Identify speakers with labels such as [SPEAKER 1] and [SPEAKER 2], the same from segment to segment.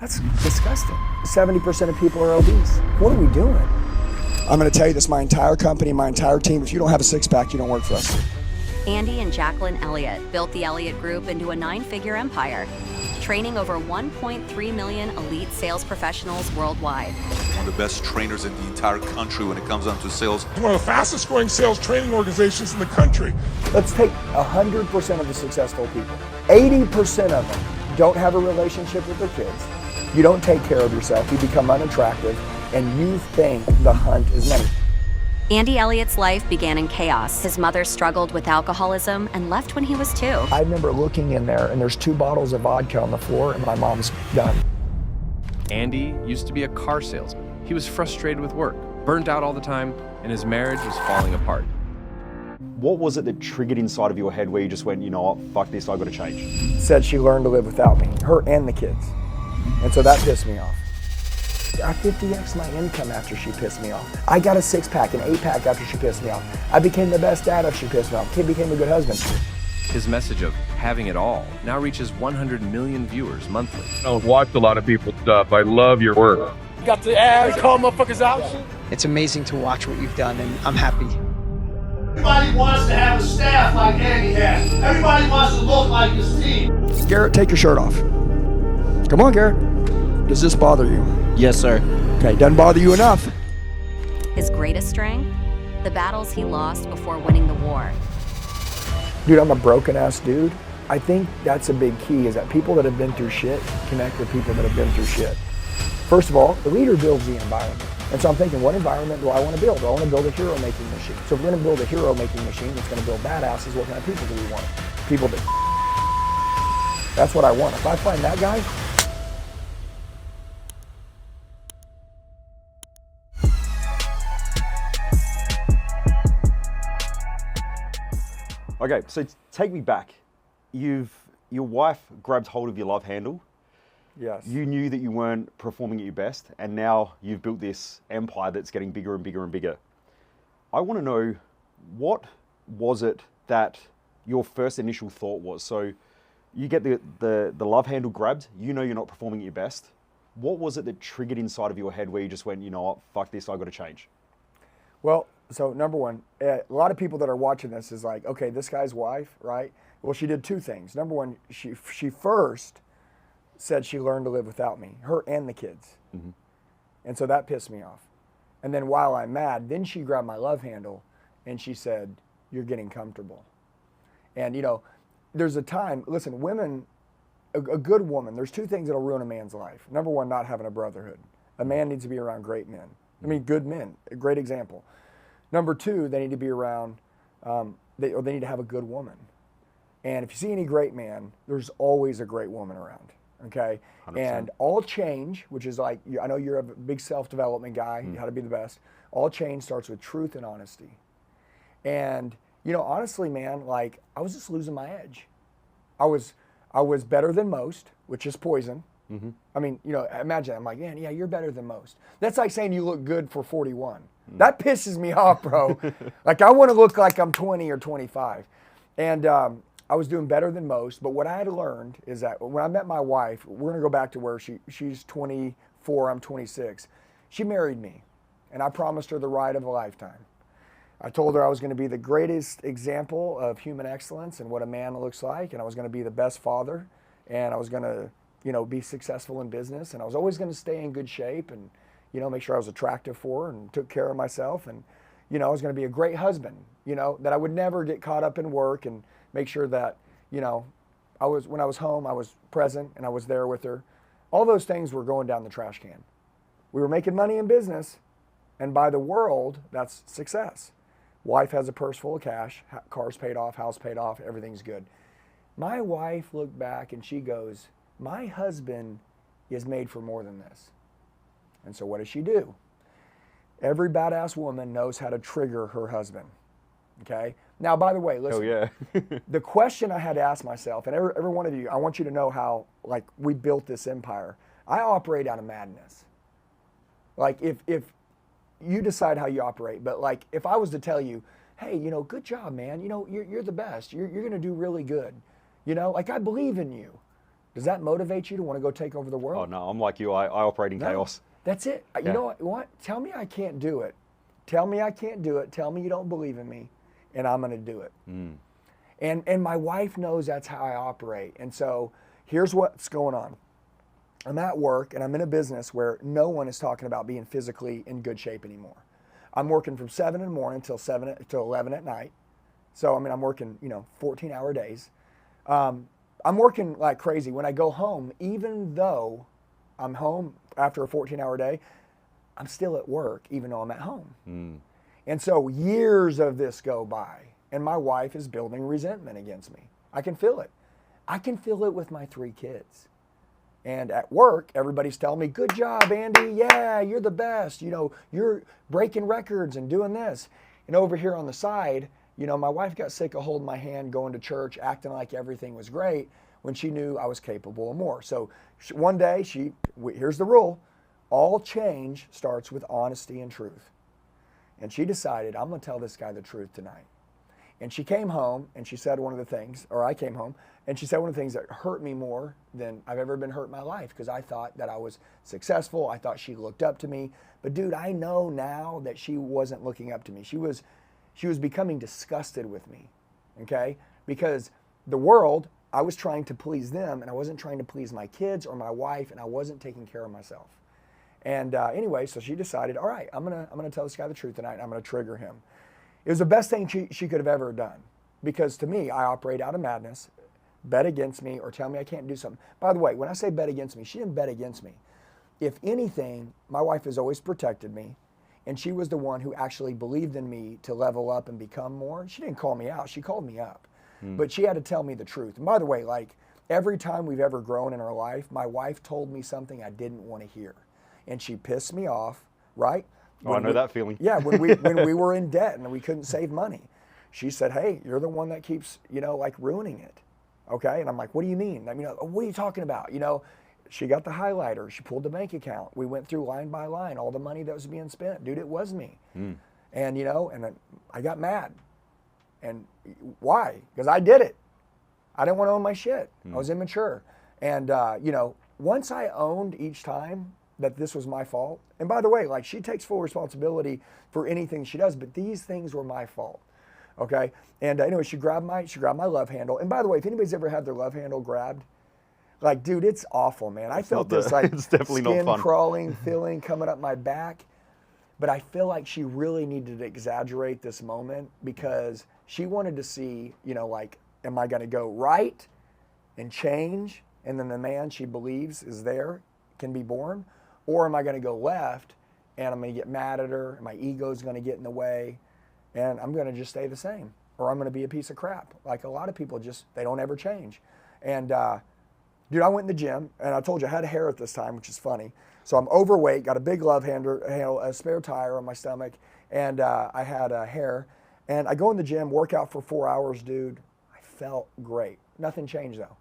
[SPEAKER 1] That's disgusting. 70% of people are obese. What are we doing? I'm going to tell you this, my entire company, my entire team, if you don't have a six-pack, you don't work for us.
[SPEAKER 2] Andy and Jacqueline Elliott built the Elliott Group into a 9-figure empire, training over 1.3 million elite sales professionals worldwide.
[SPEAKER 3] One of the best trainers in the entire country when it comes down to sales.
[SPEAKER 4] One of the fastest growing sales training organizations in the country.
[SPEAKER 1] Let's take 100% of the successful people. 80% of them don't have a relationship with their kids. You don't take care of yourself, you become unattractive, and you think the hunt is money.
[SPEAKER 2] Andy Elliott's life began in chaos. His mother struggled with alcoholism and left when he was 2.
[SPEAKER 1] I remember looking in there and there's 2 bottles of vodka on the floor and my mom's done.
[SPEAKER 5] Andy used to be a car salesman. He was frustrated with work, burned out all the time, and his marriage was falling apart.
[SPEAKER 6] What was it that triggered inside of your head where you just went, you know what, fuck this, I gotta change?
[SPEAKER 1] Said she learned to live without me, her and the kids. And so that pissed me off. I 50X'd my income after she pissed me off. I got a 6-pack, an 8-pack after she pissed me off. I became the best dad after she pissed me off. Kid became a good husband.
[SPEAKER 5] His message of having it all now reaches 100 million viewers monthly.
[SPEAKER 7] I don't watch a lot of people's stuff. I love your work.
[SPEAKER 8] Got the ads, call motherfuckers out.
[SPEAKER 9] It's amazing to watch what you've done, and I'm happy.
[SPEAKER 10] Everybody wants to have a staff like Andy has. Everybody wants to look like his team.
[SPEAKER 1] Garrett, take your shirt off. Come on, Garrett. Does this bother you?
[SPEAKER 9] Yes, sir.
[SPEAKER 1] Okay, doesn't bother you enough.
[SPEAKER 2] His greatest strength? The battles he lost before winning the war.
[SPEAKER 1] Dude, I'm a broken ass dude. I think that's a big key, is that people that have been through shit connect with people that have been through shit. First of all, the leader builds the environment. And so I'm thinking, what environment do I want to build? Do I want to build a hero-making machine? So if we're going to build a hero-making machine that's going to build badasses, what kind of people do we want? People that... That's what I want. If I find that guy...
[SPEAKER 6] Okay, so take me back. Your wife grabbed hold of your love handle.
[SPEAKER 1] Yes.
[SPEAKER 6] You knew that you weren't performing at your best, and now you've built this empire that's getting bigger and bigger and bigger. I want to know, what was it that your first initial thought was? So you get the love handle grabbed, you know you're not performing at your best. What was it that triggered inside of your head where you just went, you know what, fuck this, I got to change?
[SPEAKER 1] Well, so number one, a lot of people that are watching this is like, okay, this guy's wife, right? Well, she did 2 things. Number one, she first said she learned to live without me, her and the kids. Mm-hmm. And so that pissed me off. And then while I'm mad, then she grabbed my love handle and she said, you're getting comfortable. And you know, there's a time, listen, women, a good woman, there's 2 things that'll ruin a man's life. Number one, not having a brotherhood. A man needs to be around great men. I mean, good men, a great example. Number 2, they need to be around, they need to have a good woman. And if you see any great man, there's always a great woman around, okay? 100%. And all change, which is like, I know you're a big self-development guy, how to be the best. All change starts with truth and honesty. And, you know, honestly, man, like, I was just losing my edge. I was better than most, which is poison. Mm-hmm. I mean, you know, imagine, I'm like, man, yeah, you're better than most. That's like saying you look good for 41. That pisses me off, bro. Like, I want to look like I'm 20 or 25. And I was doing better than most, but what I had learned is that when I met my wife, we're going to go back to where she's 24, I'm 26. She married me, and I promised her the ride of a lifetime. I told her I was going to be the greatest example of human excellence and what a man looks like, and I was going to be the best father, and I was going to, you know, be successful in business, and I was always going to stay in good shape and, you know, make sure I was attractive for her and took care of myself, and, you know, I was going to be a great husband, you know, that I would never get caught up in work, and make sure that, you know, when I was home, I was present and I was there with her. All those things were going down the trash can. We were making money in business, and by the world, that's success. Wife has a purse full of cash, car's paid off, house paid off, everything's good. My wife looked back and she goes, my husband is made for more than this. And so what does she do? Every badass woman knows how to trigger her husband, okay? Now, by the way, listen,
[SPEAKER 6] Oh yeah.
[SPEAKER 1] the question I had to ask myself, and every one of you, I want you to know how, like, we built this empire. I operate out of madness. Like, if you decide how you operate, but like, if I was to tell you, hey, you know, good job, man, you know, you're the best, you're gonna do really good, you know, like, I believe in you. Does that motivate you to want to go take over the world?
[SPEAKER 6] Oh no, I'm like you. I operate in chaos.
[SPEAKER 1] That's it.
[SPEAKER 6] Yeah.
[SPEAKER 1] You know what? Tell me I can't do it. Tell me I can't do it. Tell me you don't believe in me, and I'm going to do it. And my wife knows that's how I operate. And so here's what's going on. I'm at work, and I'm in a business where no one is talking about being physically in good shape anymore. I'm working from 7 in the morning till 11 at night. So, I mean, I'm working, 14-hour days. I'm working like crazy. When I go home, even though I'm home after a 14-hour day, I'm still at work, even though I'm at home. And so years of this go by, and my wife is building resentment against me. I can feel it. I can feel it with my 3 kids. And at work, everybody's telling me, good job, Andy. Yeah, you're the best. You're breaking records and doing this. And over here on the side, my wife got sick of holding my hand, going to church, acting like everything was great when she knew I was capable of more. So one day, here's the rule. All change starts with honesty and truth. And she decided, I'm going to tell this guy the truth tonight. And she came home and she said one of the things, or I came home, and she said one of the things that hurt me more than I've ever been hurt in my life, because I thought that I was successful. I thought she looked up to me. But dude, I know now that she wasn't looking up to me. She was becoming disgusted with me, okay? Because the world, I was trying to please them, and I wasn't trying to please my kids or my wife, and I wasn't taking care of myself. And anyway, so she decided, all right, I'm gonna tell this guy the truth tonight, and I'm gonna trigger him. It was the best thing she could have ever done, because to me, I operate out of madness. Bet against me or tell me I can't do something. By the way, when I say bet against me, she didn't bet against me. If anything, my wife has always protected me, and she was the one who actually believed in me to level up and become more. She didn't call me out, she called me up. But she had to tell me the truth. And by the way, like every time we've ever grown in our life, my wife told me something I didn't want to hear. And she pissed me off, right?
[SPEAKER 6] I know that feeling.
[SPEAKER 1] Yeah, when we were in debt and we couldn't save money. She said, hey, you're the one that keeps, ruining it. Okay, and I'm like, what do you mean? I mean, what are you talking about? She got the highlighter. She pulled the bank account. We went through line by line, all the money that was being spent. Dude, it was me. And, and then I got mad. And why? Because I did it. I didn't want to own my shit. I was immature. And, once I owned each time that this was my fault, and by the way, like she takes full responsibility for anything she does, but these things were my fault. Okay, and anyway, she grabbed my love handle. And by the way, if anybody's ever had their love handle grabbed, like, dude, it's awful, man. I felt this like
[SPEAKER 6] it's definitely
[SPEAKER 1] skin
[SPEAKER 6] not fun.
[SPEAKER 1] crawling feeling coming up my back. But I feel like she really needed to exaggerate this moment because she wanted to see, like, am I going to go right and change, and then the man she believes is there can be born, or am I going to go left and I'm going to get mad at her, and my ego's going to get in the way, and I'm going to just stay the same, or I'm going to be a piece of crap. Like a lot of people they don't ever change. And dude, I went in the gym, and I told you I had hair at this time, which is funny. So I'm overweight, got a big love handle, a spare tire on my stomach, and I had hair. And I go in the gym, work out for 4 hours, dude. I felt great. Nothing changed though.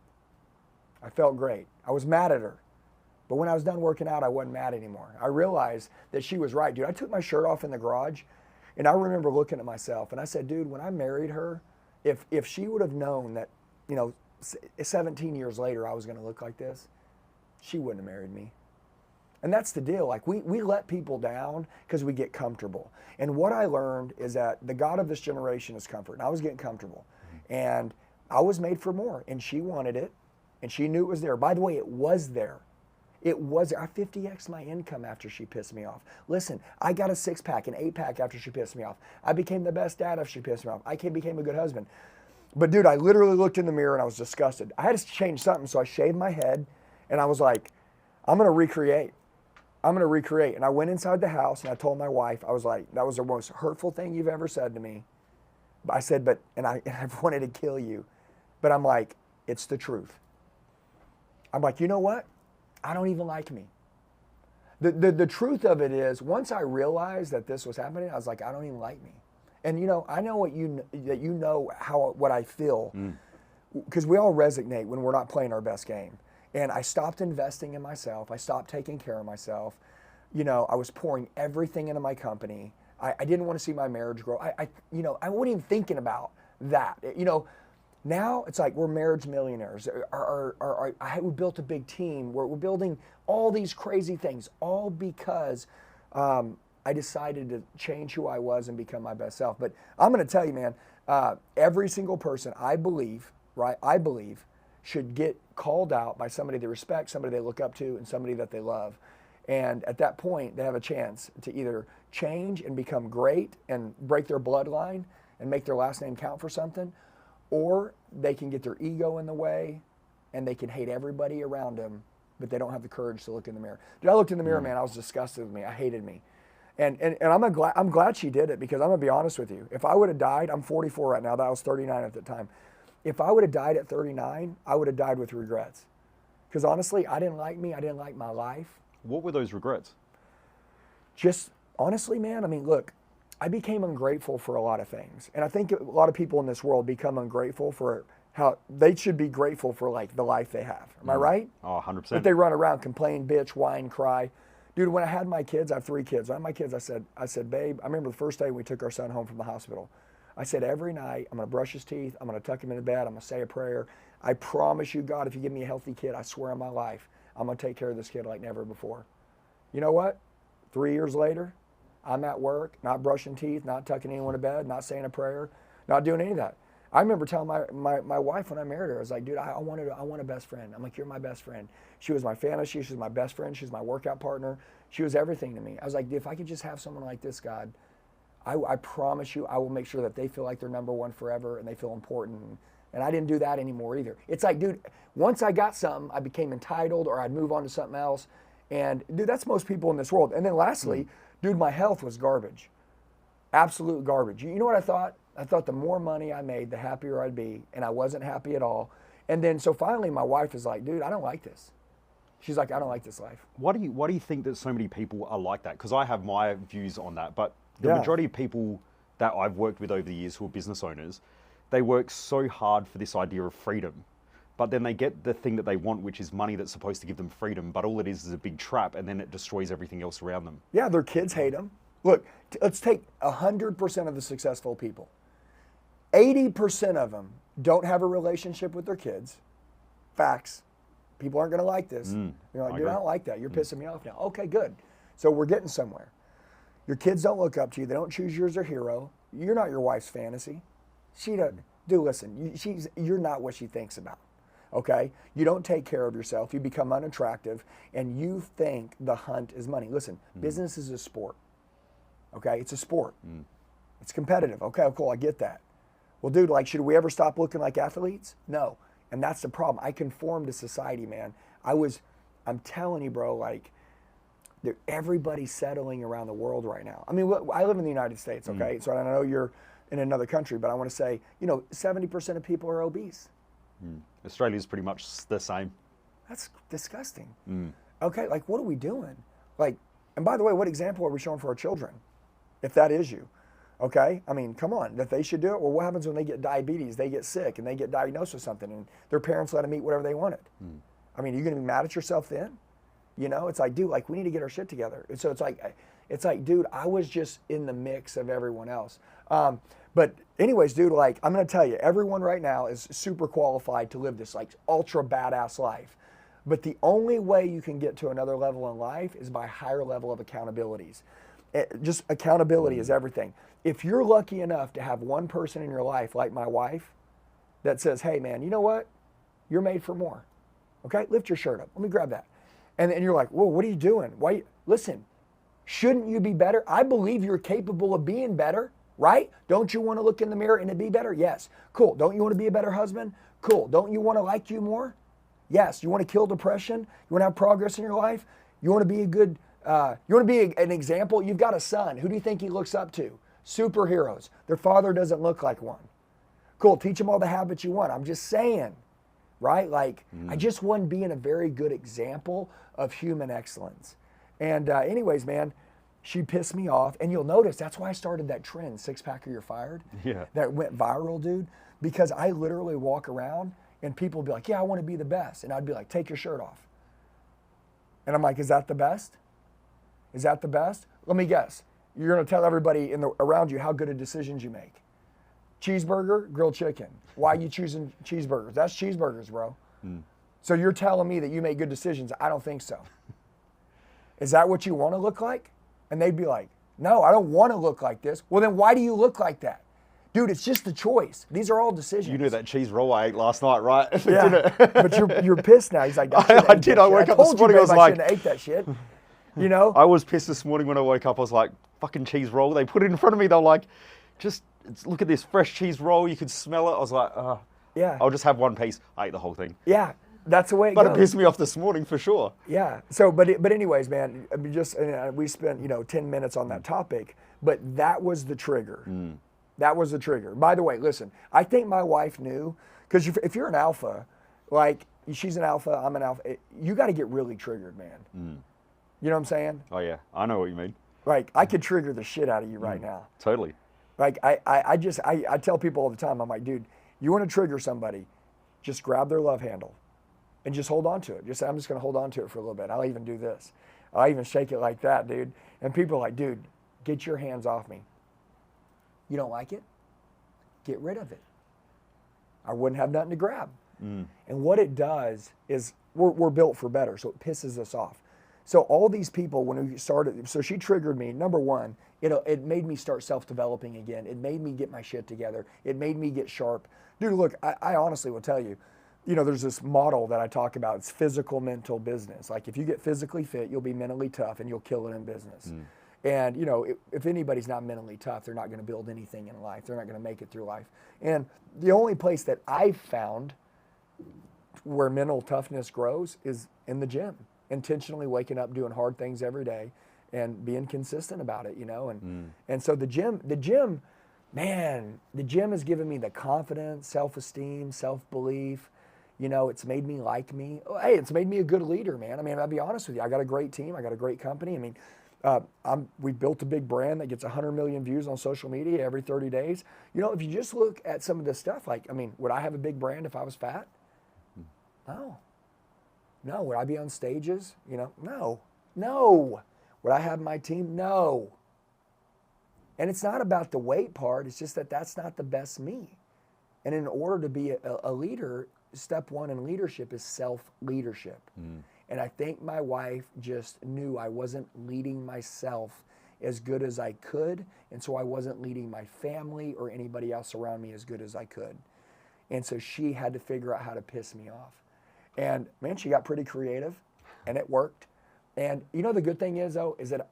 [SPEAKER 1] I felt great. I was mad at her. But when I was done working out, I wasn't mad anymore. I realized that she was right, dude. I took my shirt off in the garage, and I remember looking at myself, and I said, dude, when I married her, if she would have known that, 17 years later I was going to look like this, she wouldn't have married me. And that's the deal. Like we let people down because we get comfortable. And what I learned is that the God of this generation is comfort. And I was getting comfortable. And I was made for more. And she wanted it. And she knew it was there. By the way, it was there. It was there. I 50X'd my income after she pissed me off. Listen, I got a 6-pack, an 8-pack after she pissed me off. I became the best dad after she pissed me off. I became a good husband. But dude, I literally looked in the mirror and I was disgusted. I had to change something. So I shaved my head and I was like, I'm going to recreate. I'm going to recreate. And I went inside the house and I told my wife, I was like, that was the most hurtful thing you've ever said to me. I said, I've wanted to kill you. But I'm like, it's the truth. I'm like, you know what? I don't even like me. The truth of it is, once I realized that this was happening, I was like, I don't even like me. And I know what I feel, because we all resonate when we're not playing our best game. And I stopped investing in myself. I stopped taking care of myself. I was pouring everything into my company. I didn't want to see my marriage grow. I wasn't even thinking about that. Now it's like we're marriage millionaires. We built a big team. We're building all these crazy things, all because I decided to change who I was and become my best self. But I'm going to tell you, man, every single person I believe should get called out by somebody they respect, somebody they look up to, and somebody that they love. And at that point, they have a chance to either change and become great and break their bloodline and make their last name count for something, or they can get their ego in the way and they can hate everybody around them, but they don't have the courage to look in the mirror. Dude, I looked in the mirror, man, I was disgusted with me. I hated me. And I'm glad she did it, because I'm gonna be honest with you. If I would have died, I'm 44 right now, that was 39 at the time. If I would have died at 39, I would have died with regrets. Because honestly, I didn't like me, I didn't like my life.
[SPEAKER 6] What were those regrets?
[SPEAKER 1] Just honestly, man, I mean, look, I became ungrateful for a lot of things. And I think a lot of people in this world become ungrateful for how they should be grateful for like the life they have. Am I right?
[SPEAKER 6] Oh, 100%.
[SPEAKER 1] But they run around, complain, bitch, whine, cry. Dude, when I had my kids, I have 3 kids. When I had my kids, I said, babe, I remember the first day we took our son home from the hospital. I said, every night, I'm gonna brush his teeth, I'm gonna tuck him into bed, I'm gonna say a prayer. I promise you, God, if you give me a healthy kid, I swear on my life, I'm gonna take care of this kid like never before. You know what? 3 years later, I'm at work, not brushing teeth, not tucking anyone to bed, not saying a prayer, not doing any of that. I remember telling my wife when I married her, I was like, dude, I want a best friend. I'm like, you're my best friend. She was my fantasy, she was my best friend, she was my workout partner. She was everything to me. I was like, dude, if I could just have someone like this, God, I promise you, I will make sure that they feel like they're number one forever and they feel important. And I didn't do that anymore either. It's like, dude, once I got something, I became entitled, or I'd move on to something else. And dude, that's most people in this world. And then lastly, dude, my health was garbage. Absolute garbage. You know what I thought? I thought the more money I made, the happier I'd be. And I wasn't happy at all. And then so finally my wife is like, dude, I don't like this. She's like, I don't like this life.
[SPEAKER 6] Why do you think that so many people are like that? Because I have my views on that, but the majority of people that I've worked with over the years who are business owners, they work so hard for this idea of freedom, but then they get the thing that they want, which is money that's supposed to give them freedom, but all it is a big trap, and then it destroys everything else around them.
[SPEAKER 1] Yeah, their kids hate them. Look, let's take 100% of the successful people. 80% of them don't have a relationship with their kids. Facts. People aren't going to like this. You're like, dude, I don't like that. You're pissing me off now. Okay, good. So we're getting somewhere. Your kids don't look up to you. They don't choose you as their hero. You're not your wife's fantasy. She doesn't. Dude, listen, you're not what she thinks about. Okay? You don't take care of yourself. You become unattractive, and you think the hunt is money. Listen, business is a sport. Okay? It's a sport. It's competitive. Okay, cool. I get that. Well, dude, like, should we ever stop looking like athletes? No. And that's the problem. I conform to society, man. I'm telling you, bro, like, everybody's settling around the world right now. I mean, I live in the United States, okay? So I know you're in another country, but I want to say, 70% of people are obese.
[SPEAKER 6] Australia's pretty much the same.
[SPEAKER 1] That's disgusting. Okay, like, what are we doing? Like, and by the way, what example are we showing for our children? If that is you, okay? I mean, come on, that they should do it? Well, what happens when they get diabetes, they get sick, and they get diagnosed with something, and their parents let them eat whatever they wanted? I mean, are you going to be mad at yourself then? It's like, dude, like, we need to get our shit together. And so it's like, dude, I was just in the mix of everyone else. But anyways, dude, like, I'm going to tell you, everyone right now is super qualified to live this, like, ultra badass life. But the only way you can get to another level in life is by a higher level of accountabilities. Just accountability is everything. If you're lucky enough to have one person in your life, like my wife, that says, hey, man, you know what? You're made for more. Okay? Lift your shirt up. Let me grab that. And then you're like, whoa, what are you doing? Why? Listen, shouldn't you be better? I believe you're capable of being better, right? Don't you want to look in the mirror and be better? Yes. Cool. Don't you want to be a better husband? Cool. Don't you want to like you more? Yes. You want to kill depression? You want to have progress in your life? You want to be a good, you want to be an example? You've got a son. Who do you think he looks up to? Superheroes. Their father doesn't look like one. Cool. Teach them all the habits you want. I'm just saying. Right? Like, I just wasn't being a very good example of human excellence. And anyways, man, she pissed me off. And you'll notice that's why I started that trend, 6-pack or you're fired. Yeah. That went viral, dude. Because I literally walk around and people will be like, yeah, I want to be the best. And I'd be like, take your shirt off. And I'm like, is that the best? Is that the best? Let me guess. You're going to tell everybody around you how good of decisions you make. Cheeseburger, grilled chicken. Why are you choosing cheeseburgers? That's cheeseburgers, bro. So you're telling me that you make good decisions. I don't think so. Is that what you want to look like? And they'd be like, no, I don't want to look like this. Well, then why do you look like that? Dude, it's just a choice. These are all decisions.
[SPEAKER 6] You knew that cheese roll I ate last night, right?
[SPEAKER 1] Yeah, but you're pissed now. He's like,
[SPEAKER 6] I did. I woke up this morning, I was like,
[SPEAKER 1] shouldn't have ate that shit. You know?
[SPEAKER 6] I was pissed this morning when I woke up. I was like, fucking cheese roll. They put it in front of me. They're like, look at this fresh cheese roll. You could smell it. I was like,
[SPEAKER 1] yeah,
[SPEAKER 6] I'll just have one piece. I ate the whole thing.
[SPEAKER 1] Yeah, that's the way it goes.
[SPEAKER 6] But it pissed me off this morning for sure.
[SPEAKER 1] Yeah. So, but anyways, man, we spent 10 minutes on that topic, but that was the trigger. That was the trigger. By the way, listen, I think my wife knew, because if you're an alpha, like she's an alpha, I'm an alpha, you got to get really triggered, man. You know what I'm saying?
[SPEAKER 6] Oh yeah, I know what you mean.
[SPEAKER 1] Like I could trigger the shit out of you right now.
[SPEAKER 6] Totally.
[SPEAKER 1] Like I tell people all the time, I'm like, dude, you want to trigger somebody, just grab their love handle and just hold on to it. Just say, I'm just going to hold on to it for a little bit. I'll even do this. I'll even shake it like that, dude. And people are like, dude, get your hands off me. You don't like it? Get rid of it. I wouldn't have nothing to grab. And what it does is we're built for better, so it pisses us off. So all these people, when we started, so she triggered me. Number one, it made me start self-developing again. It made me get my shit together. It made me get sharp. Dude, look, I honestly will tell you, there's this model that I talk about. It's physical, mental, business. Like if you get physically fit, you'll be mentally tough and you'll kill it in business. And, if anybody's not mentally tough, they're not going to build anything in life. They're not going to make it through life. And the only place that I've found where mental toughness grows is in the gym. Intentionally waking up, doing hard things every day and being consistent about it, And so the gym, man, the gym has given me the confidence, self-esteem, self-belief. It's made me like me. Hey, it's made me a good leader, man. I mean, I'll be honest with you. I got a great team. I got a great company. I mean, we built a big brand that gets 100 million views on social media every 30 days. If you just look at some of this stuff, would I have a big brand if I was fat? No. No. Would I be on stages? No. Would I have my team? No. And it's not about the weight part. It's just that that's not the best me. And in order to be a leader, step one in leadership is self-leadership. And I think my wife just knew I wasn't leading myself as good as I could, and so I wasn't leading my family or anybody else around me as good as I could. And so she had to figure out how to piss me off. And man, she got pretty creative, and it worked. And the good thing is though, is that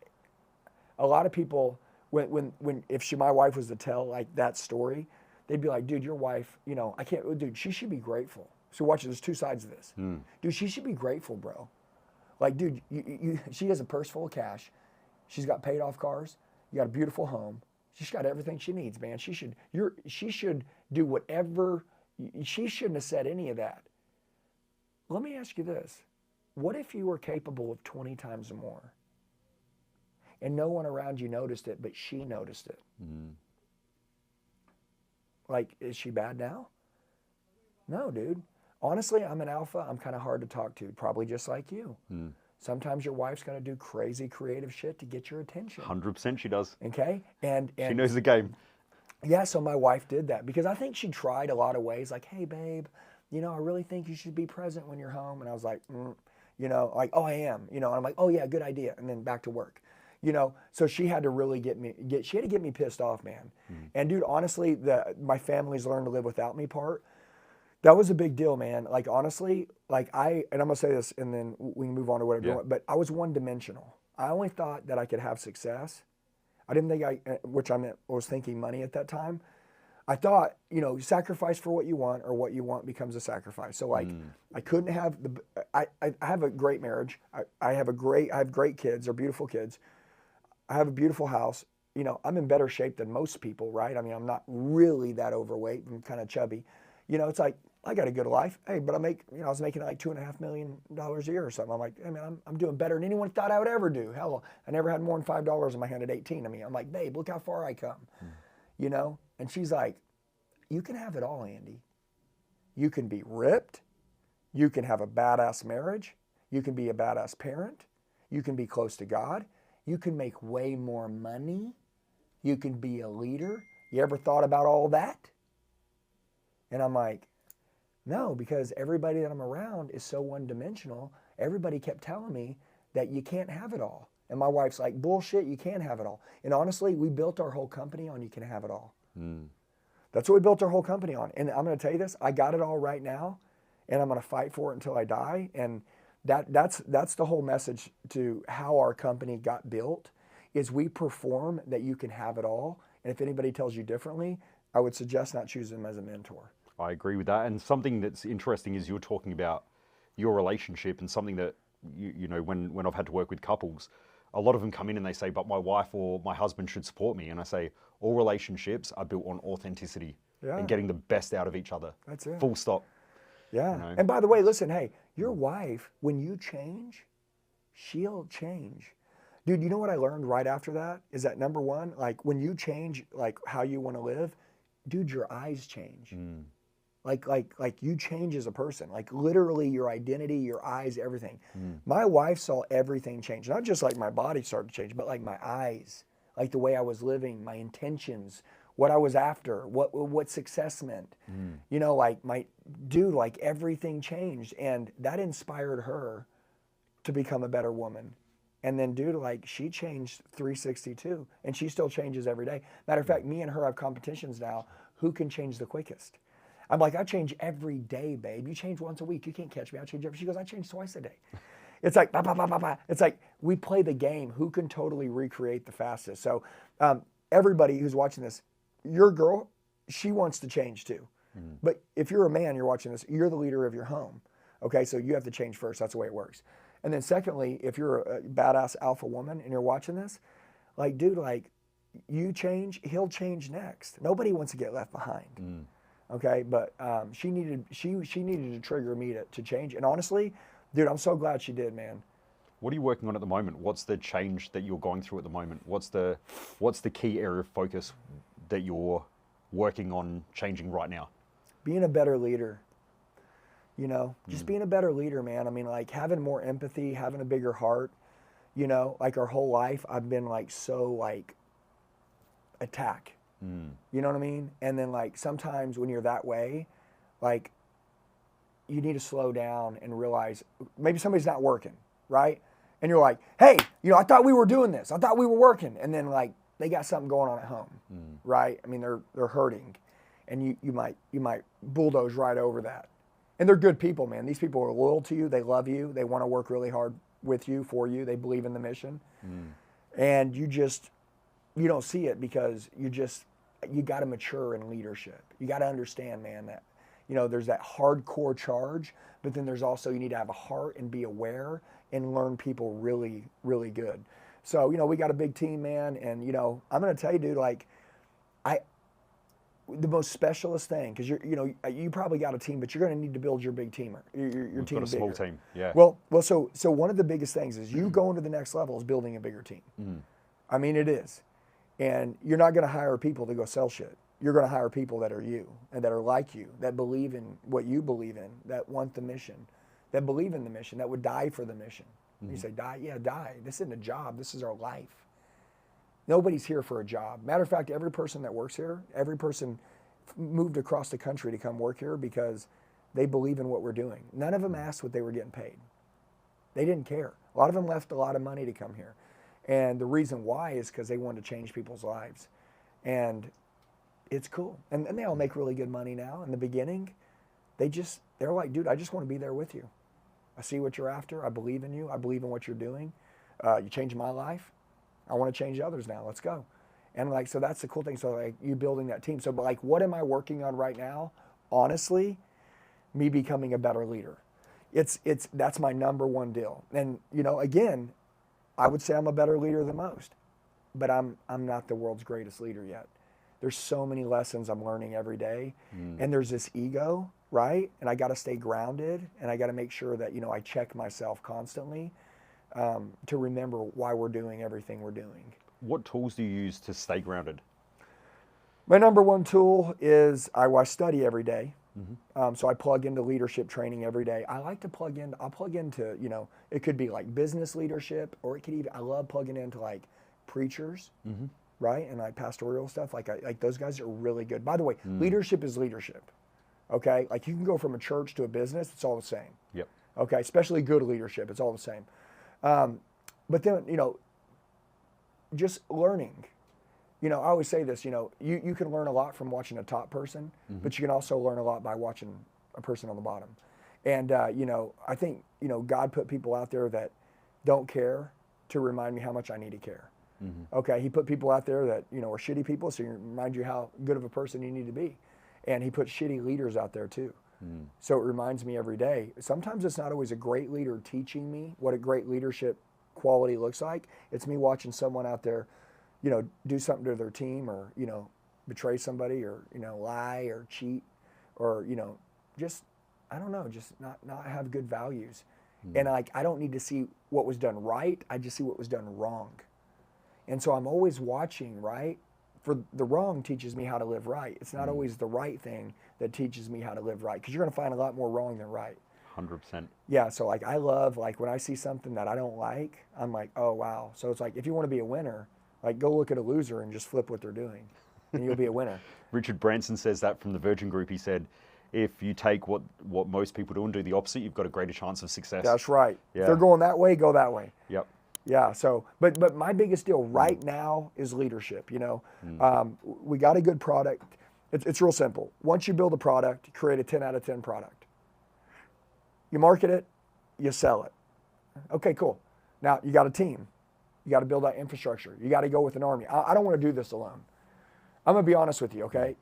[SPEAKER 1] a lot of people, if my wife was to tell like that story, they'd be like, dude, your wife, dude, she should be grateful. So watch, there's two sides of this. Dude, she should be grateful, bro. Like, dude, she has a purse full of cash. She's got paid off cars. You got a beautiful home. She's got everything she needs, man. She should do whatever. She shouldn't have said any of that. Let me ask you this. What if you were capable of 20 times more? And no one around you noticed it, but she noticed it. Like, is she bad now? No, dude. Honestly, I'm an alpha. I'm kind of hard to talk to, probably just like you. Sometimes your wife's going to do crazy creative shit to get your attention.
[SPEAKER 6] 100% she does.
[SPEAKER 1] Okay? And
[SPEAKER 6] she knows the game.
[SPEAKER 1] Yeah, so my wife did that because I think she tried a lot of ways, like, hey, babe, I really think you should be present when you're home. And I was like, like, oh, I am. And I'm like, oh, yeah, good idea. And then back to work. So she had to really get me pissed off, man. And dude, honestly, my family's learned to live without me part, that was a big deal, man. Like, honestly, and I'm going to say this and then we can move on to whatever you want, but I was one-dimensional. I only thought that I could have success. I didn't think I was thinking money at that time. I thought, sacrifice for what you want or what you want becomes a sacrifice. So I couldn't have I have a great marriage. I have great kids. They're beautiful kids. I have a beautiful house. I'm in better shape than most people, right? I mean, I'm not really that overweight. I'm kind of chubby. It's like, I got a good life. Hey, but I was making like $2.5 million a year or something. I'm like, hey man, I'm doing better than anyone thought I would ever do. Hell, I never had more than $5 in my hand at 18. I mean, I'm like, babe, look how far I come. And she's like, you can have it all, Andy. You can be ripped. You can have a badass marriage. You can be a badass parent. You can be close to God. You can make way more money. You can be a leader. You ever thought about all that? And I'm like, no, because everybody that I'm around is so one-dimensional. Everybody kept telling me that you can't have it all. And my wife's like, bullshit, you can have it all. And honestly, we built our whole company on you can have it all. That's what we built our whole company on. And I'm going to tell you this, I got it all right now, and I'm going to fight for it until I die. And that's the whole message to how our company got built, is we perform that you can have it all. And if anybody tells you differently, I would suggest not choosing them as a mentor.
[SPEAKER 6] I agree with that. And something that's interesting is you're talking about your relationship, and something that, you know, when I've had to work with couples, a lot of them come in and they say, but my wife or my husband should support me. And I say, all relationships are built on authenticity and getting the best out of each other.
[SPEAKER 1] That's it.
[SPEAKER 6] Full stop.
[SPEAKER 1] Yeah.
[SPEAKER 6] You know?
[SPEAKER 1] And by the way, listen, hey, your wife, when you change, she'll change. Dude, you know what I learned right after that? Is that number one, like when you change like how you want to live, dude, your eyes change. Like you change as a person, like literally your identity, your eyes, everything. My wife saw everything change, not just like my body started to change, but like my eyes, like the way I was living, my intentions, what I was after, what success meant. You know, like like everything changed, and that inspired her to become a better woman. And then dude, like she changed 362, and she still changes every day. Matter of fact, me and her have competitions now. Who can change the quickest? I'm like, I change every day, babe. You change once a week. You can't catch me. I change every. She goes, I change twice a day. It's like, bah, bah, bah, bah, bah. It's like we play the game. Who can totally recreate the fastest? So everybody who's watching this, your girl, she wants to change too. But if you're a man, you're watching this, you're the leader of your home. Okay, so you have to change first. That's the way it works. And then secondly, if you're a badass alpha woman and you're watching this, like, dude, like you change, he'll change next. Nobody wants to get left behind. Okay, but she needed to trigger me to change. And honestly, dude, I'm so glad she did, man.
[SPEAKER 6] What are you working on at the moment? What's the change that you're going through at the moment? What's the key area of focus that you're working on changing right now?
[SPEAKER 1] Being a better leader. You know, just being a better leader, man. I mean, like having more empathy, having a bigger heart. You know, like our whole life, I've been like so like attack. You know what I mean? And then like sometimes when you're that way, like you need to slow down and realize maybe somebody's not working, right? And you're like, hey, you know, I thought we were doing this. I thought we were working. And then like they got something going on at home, right? I mean, they're hurting, and you might bulldoze right over that. And they're good people, man. These people are loyal to you. They love you. They want to work really hard with you, for you. They believe in the mission. And you don't see it because you got to mature in leadership. You got to understand, man, that, you know, there's that hardcore charge, but then there's also, you need to have a heart and be aware and learn people really, really good. So, you know, we got a big team, man. And, you know, I'm going to tell you, dude, like the most specialist thing, because you probably got a team, but you're going to need to build your big team. Your team
[SPEAKER 6] got a small team, yeah.
[SPEAKER 1] Well, so one of the biggest things is you going to the next level is building a bigger team. I mean, it is. And you're not going to hire people to go sell shit. You're going to hire people that are you and that are like you, that believe in what you believe in, that want the mission, that believe in the mission, that would die for the mission. You say, die? Yeah, die. This isn't a job. This is our life. Nobody's here for a job. Matter of fact, every person that works here, every person moved across the country to come work here because they believe in what we're doing. None of them asked what they were getting paid. They didn't care. A lot of them left a lot of money to come here. And the reason why is because they wanted to change people's lives. And it's cool. And they all make really good money now. In the beginning, they're like, dude, I just want to be there with you. I see what you're after. I believe in you. I believe in what you're doing. You changed my life. I want to change others now. Let's go. And like, so that's the cool thing. So like you building that team. So but like, what am I working on right now? Honestly, me becoming a better leader. That's my number one deal. And you know, again, I would say I'm a better leader than most, but I'm not the world's greatest leader yet. There's so many lessons I'm learning every day, and there's this ego, right? And I got to stay grounded, and I got to make sure that, you know, I check myself constantly to remember why we're doing everything we're doing.
[SPEAKER 6] What tools do you use to stay grounded?
[SPEAKER 1] My number one tool is I study every day. So I plug into leadership training every day. I like to I'll plug into, you know, it could be like business leadership, or it could even, I love plugging into like preachers, right? And like pastoral stuff. Like those guys are really good. By the way, leadership is leadership. Okay, like you can go from a church to a business, it's all the same.
[SPEAKER 6] Yep.
[SPEAKER 1] Okay, especially good leadership, it's all the same. But then, just learning. I always say this, you can learn a lot from watching a top person, but you can also learn a lot by watching a person on the bottom. And, I think, God put people out there that don't care to remind me how much I need to care. Okay, he put people out there that, are shitty people, so he remind you how good of a person you need to be. And he put shitty leaders out there too. So it reminds me every day. Sometimes it's not always a great leader teaching me what a great leadership quality looks like. It's me watching someone out there, do something to their team, or, betray somebody, or, lie or cheat, or, just, I don't know, just not have good values. And I don't need to see what was done right. I just see what was done wrong. And so I'm always watching, right? For the wrong teaches me how to live right. It's not always the right thing that teaches me how to live right, because you're going to find a lot more wrong than right.
[SPEAKER 6] 100%.
[SPEAKER 1] Yeah, so I love, when I see something that I don't like, I'm like, oh wow. So it's if you want to be a winner, go look at a loser and just flip what they're doing, and you'll be a winner.
[SPEAKER 6] Richard Branson says that from the Virgin Group. He said, if you take what most people do and do the opposite, you've got a greater chance of success.
[SPEAKER 1] That's right.
[SPEAKER 6] Yeah.
[SPEAKER 1] If they're going that way, go that way.
[SPEAKER 6] Yep.
[SPEAKER 1] Yeah, so, but my biggest deal right now is leadership, We got a good product. It's real simple. Once you build a product, you create a 10 out of 10 product. You market it, you sell it. Okay, cool. Now, you got a team. You got to build that infrastructure. You got to go with an army. I don't want to do this alone. I'm going to be honest with you, okay?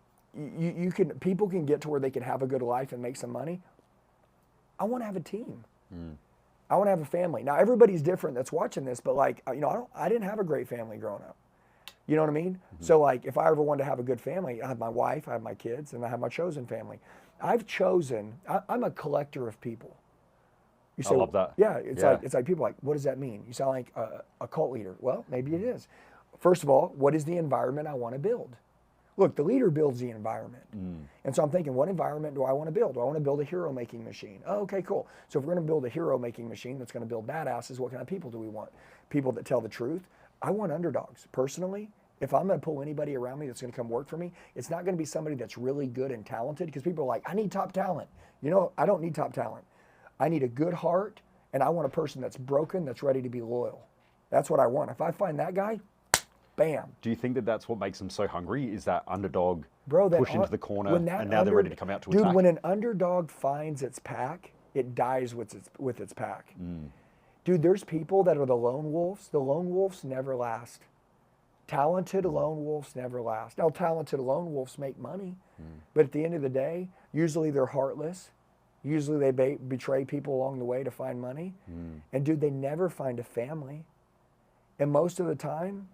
[SPEAKER 1] People can get to where they can have a good life and make some money. I want to have a team. I want to have a family. Now, everybody's different that's watching this, but I didn't have a great family growing up. You know what I mean? So if I ever wanted to have a good family, I have my wife, I have my kids, and I have my chosen family. I'm a collector of people. You say,
[SPEAKER 6] I love that.
[SPEAKER 1] Yeah, it's like people what does that mean? You sound like a cult leader. Well, maybe it is. First of all, what is the environment I want to build? Look, the leader builds the environment. And so I'm thinking, what environment do I want to build? Do I want to build a hero-making machine? Oh, okay, cool. So if we're going to build a hero-making machine that's going to build badasses, what kind of people do we want? People that tell the truth. I want underdogs. Personally, if I'm going to pull anybody around me that's going to come work for me, it's not going to be somebody that's really good and talented, because people are like, I need top talent. I don't need top talent. I need a good heart, and I want a person that's broken, that's ready to be loyal. That's what I want. If I find that guy, bam.
[SPEAKER 6] Do you think that that's what makes them so hungry? Is that underdog push into the corner, and now they're ready to come out to attack?
[SPEAKER 1] Dude, when an underdog finds its pack, it dies with its pack. Dude, there's people that are the lone wolves. The lone wolves never last. Talented lone wolves never last. Now, talented lone wolves make money, but at the end of the day, usually they're heartless. Usually they betray people along the way to find money. And dude, they never find a family. And most of the time,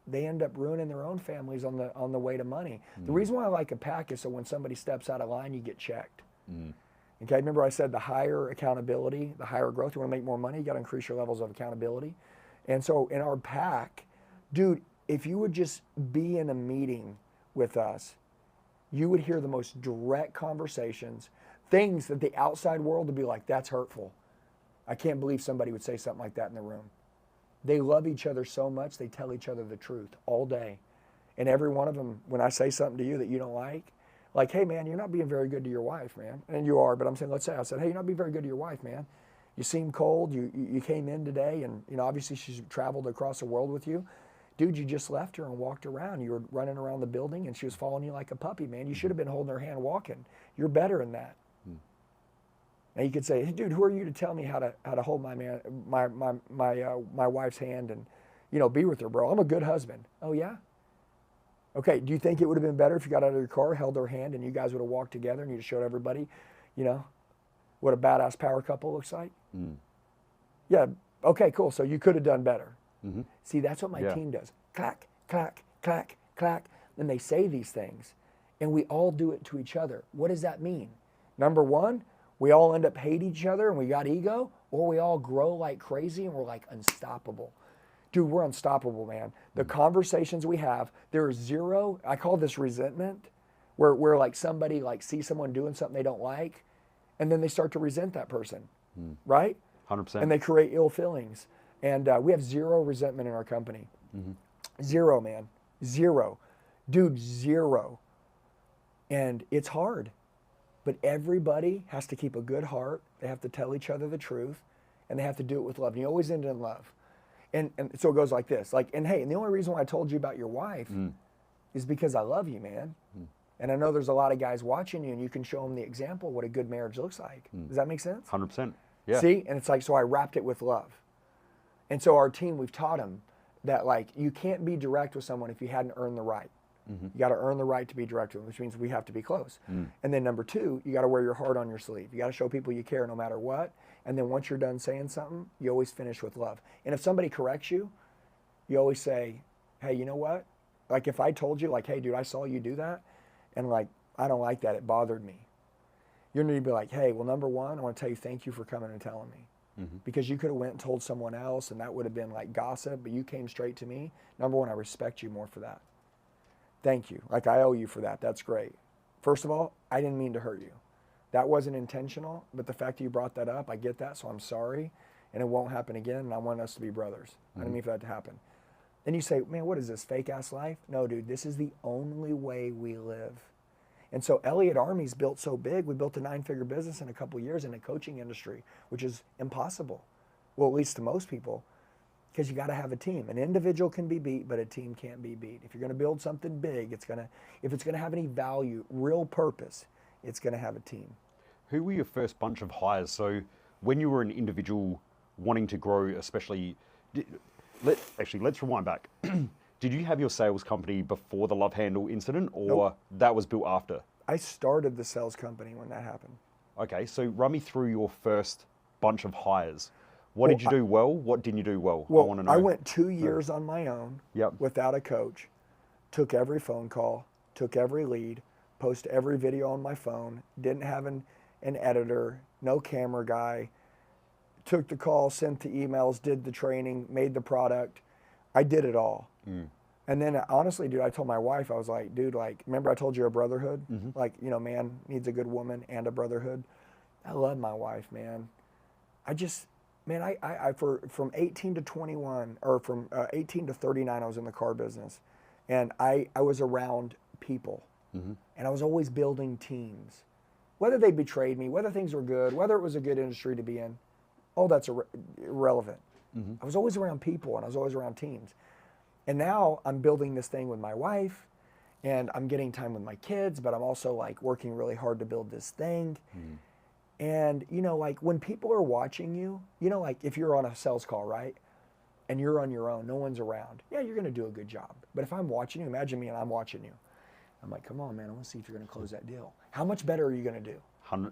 [SPEAKER 1] they end up ruining their own families on the way to money. The reason why I like a pack is so when somebody steps out of line, you get checked. Okay, remember I said the higher accountability, the higher growth. You want to make more money, you got to increase your levels of accountability. And so in our pack, dude, if you would just be in a meeting with us, you would hear the most direct conversations, things that the outside world would be like, that's hurtful. I can't believe somebody would say something like that in the room. They love each other so much, they tell each other the truth all day. And every one of them, when I say something to you that you don't like, hey man, you're not being very good to your wife, man. And you are, but I'm saying, I said, hey, you're not being very good to your wife, man. You seem cold, you came in today, and obviously she's traveled across the world with you. Dude, you just left her and walked around. You were running around the building and she was following you like a puppy, man. You should have been holding her hand walking. You're better than that. Now you could say, hey, dude, who are you to tell me how to hold my wife's hand and be with her, bro? I'm a good husband. Oh yeah? Okay, do you think it would have been better if you got out of your car, held her hand, and you guys would have walked together and you just showed everybody, what a badass power couple looks like? Yeah, okay, cool. So you could have done better. See, that's what my team does. Clack, clack, clack, clack. And they say these things, and we all do it to each other. What does that mean? Number one, we all end up hating each other and we got ego, or we all grow like crazy and we're like unstoppable. Dude, we're unstoppable, man. The conversations we have, there is zero, I call this resentment, where like somebody sees someone doing something they don't like, and then they start to resent that person, right?
[SPEAKER 6] 100%.
[SPEAKER 1] And they create ill feelings. And we have zero resentment in our company. Zero, man. Zero. Dude, zero. And it's hard. But everybody has to keep a good heart. They have to tell each other the truth, and they have to do it with love. And you always end in love. And so it goes like this. And hey, and the only reason why I told you about your wife is because I love you, man. And I know there's a lot of guys watching you, and you can show them the example of what a good marriage looks like. Does that make sense?
[SPEAKER 6] 100%. Yeah.
[SPEAKER 1] See? And it's like, so I wrapped it with love. And so our team, we've taught them that, like, you can't be direct with someone if you hadn't earned the right. You got to earn the right to be direct with them, which means we have to be close. And then number two, you got to wear your heart on your sleeve. You got to show people you care no matter what. And then once you're done saying something, you always finish with love. And if somebody corrects you, you always say, hey, you know what? Like if I told you, like, hey, dude, I saw you do that, and like, I don't like that, it bothered me. You're going to be like, hey, well, number one, I want to tell you thank you for coming and telling me. Because you could have went and told someone else, and that would have been like gossip, but you came straight to me. Number one, I respect you more for that. Thank you. Like, I owe you for that. That's great. First of all, I didn't mean to hurt you. That wasn't intentional, but the fact that you brought that up, I get that, so I'm sorry, and it won't happen again, and I want us to be brothers. I didn't mean for that to happen. Then you say, man, what is this, fake-ass life? No, dude, this is the only way we live. And so Elliott Army's built so big, we built a 9-figure business in a couple of years in the coaching industry, which is impossible. Well, at least to most people, because you got to have a team. An individual can be beat, but a team can't be beat. If you're going to build something big, if it's going to have any value, real purpose, it's going to have a team.
[SPEAKER 6] Who were your first bunch of hires? So when you were an individual wanting to grow, especially, let's rewind back. Did you have your sales company before the love handle incident, or
[SPEAKER 1] Nope.
[SPEAKER 6] that was built after?
[SPEAKER 1] I started the sales company when that happened.
[SPEAKER 6] Okay, so run me through your first bunch of hires. What did you do well? What didn't you do well? I want to know.
[SPEAKER 1] I went 2 years on my own
[SPEAKER 6] Yep.
[SPEAKER 1] without a coach, took every phone call, took every lead, posted every video on my phone, didn't have an editor, no camera guy, took the call, sent the emails, did the training, made the product. I did it all. And then honestly, dude, I told my wife, I was like, dude, like, remember I told you a brotherhood? Like, you know, man needs a good woman and a brotherhood. I love my wife, man. From 18 to 21, or from 18 to 39, I was in the car business. And I was around people. And I was always building teams. Whether they betrayed me, whether things were good, whether it was a good industry to be in, all that's irrelevant. I was always around people, and I was always around teams. And now I'm building this thing with my wife, and I'm getting time with my kids, but I'm also like working really hard to build this thing. And, you know, like when people are watching you, you know, like if you're on a sales call, right? And you're on your own, no one's around. Yeah, you're going to do a good job. But if I'm watching you, imagine me and I'm watching you. I'm like, come on, man, I want to see if you're going to close that deal. How much better are you going to do?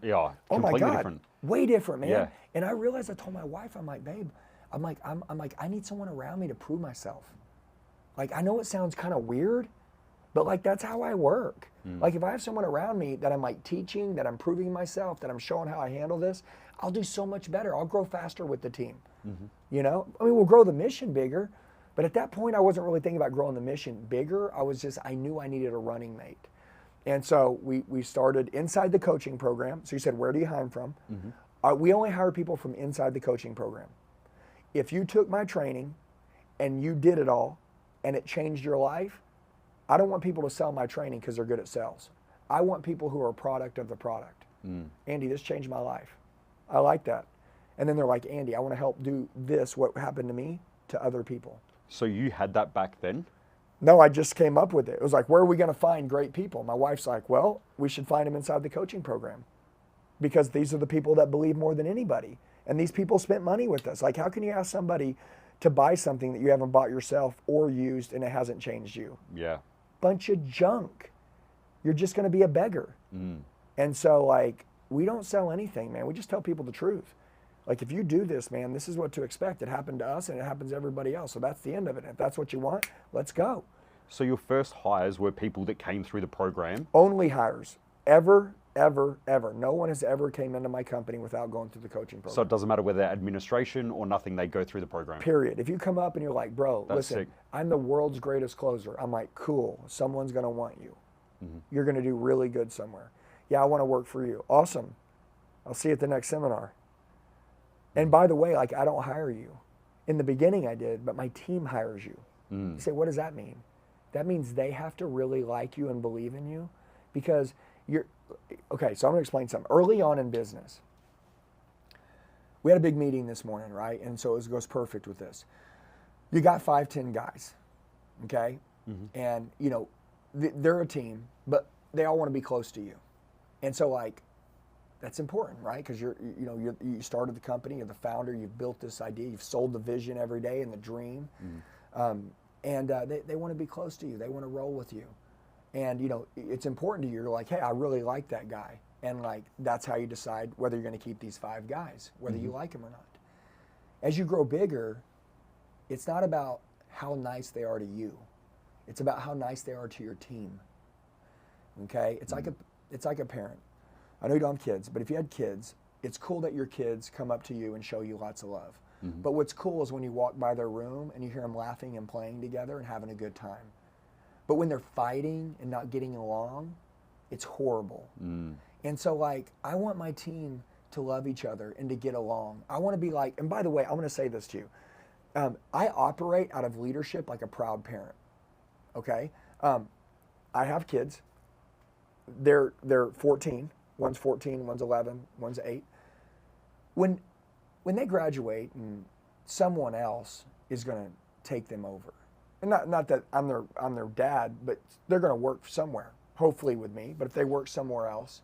[SPEAKER 6] Yeah,
[SPEAKER 1] Oh my
[SPEAKER 6] completely
[SPEAKER 1] God,
[SPEAKER 6] different.
[SPEAKER 1] way different, man.
[SPEAKER 6] Yeah.
[SPEAKER 1] And I realized, I told my wife, I'm like, babe, I'm like, I need someone around me to prove myself. Like, I know it sounds kind of weird, but like, that's how I work. Like, if I have someone around me that I'm like teaching, that I'm proving myself, that I'm showing how I handle this, I'll do so much better. I'll grow faster with the team. You know, I mean, we'll grow the mission bigger, but at that point, I wasn't really thinking about growing the mission bigger. I knew I needed a running mate. And so we started inside the coaching program. So you said, where do you hire them from? We only hire people from inside the coaching program. If you took my training and you did it all and it changed your life, I don't want people to sell my training because they're good at sales. I want people who are a product of the product. Andy, this changed my life. I like that. And then they're like, Andy, I want to help do this, what happened to me, to other people.
[SPEAKER 6] So you had that back then?
[SPEAKER 1] No, I just came up with it. It was like, where are we going to find great people? My wife's like, well, we should find them inside the coaching program, because these are the people that believe more than anybody. And these people spent money with us. Like, how can you ask somebody to buy something that you haven't bought yourself or used and it hasn't changed you?
[SPEAKER 6] Yeah.
[SPEAKER 1] Bunch of junk. You're just going to be a beggar. And so, like, we don't sell anything, man. We just tell people the truth. Like, if you do this, man, this is what to expect. It happened to us and it happens to everybody else. So that's the end of it. If that's what you want, let's go.
[SPEAKER 6] So your first hires were people that came through the program?
[SPEAKER 1] Only hires. Ever, ever, ever. No one has ever came into my company without going through the coaching program.
[SPEAKER 6] So it doesn't matter whether they're administration or nothing, they go through the program?
[SPEAKER 1] Period. If you come up and you're like, bro,
[SPEAKER 6] That's
[SPEAKER 1] listen,
[SPEAKER 6] sick.
[SPEAKER 1] I'm the world's greatest closer. I'm like, cool. Someone's going to want you. You're going to do really good somewhere. Yeah, I want to work for you. Awesome. I'll see you at the next seminar. And by the way, like, I don't hire you. In the beginning I did, but my team hires you. You say, what does that mean? That means they have to really like you and believe in you, because okay, so I'm gonna explain something. Early on in business, we had a big meeting this morning, right? And so it goes perfect with this. You got 5, 10 guys, okay? And you know, they're a team, but they all want to be close to you. And so like, that's important, right? Because you started the company, you're the founder, you've built this idea, you've sold the vision every day and the dream. And they want to be close to you. They want to roll with you. And you know, it's important to you. You're like, hey, I really like that guy. And like, that's how you decide whether you're going to keep these 5 guys, whether you like them or not. As you grow bigger, it's not about how nice they are to you. It's about how nice they are to your team. Okay? It's like a parent. I know you don't have kids, but if you had kids, it's cool that your kids come up to you and show you lots of love. But what's cool is when you walk by their room and you hear them laughing and playing together and having a good time. But when they're fighting and not getting along, it's horrible. And so like, I want my team to love each other and to get along. I want to be like, and by the way, I'm going to say this to you. I operate out of leadership like a proud parent. Okay? I have kids. They're 14. One's 14, one's 11, one's 8. When they graduate and someone else is going to take them over, and not that I'm their dad, but they're going to work somewhere, hopefully with me, but if they work somewhere else,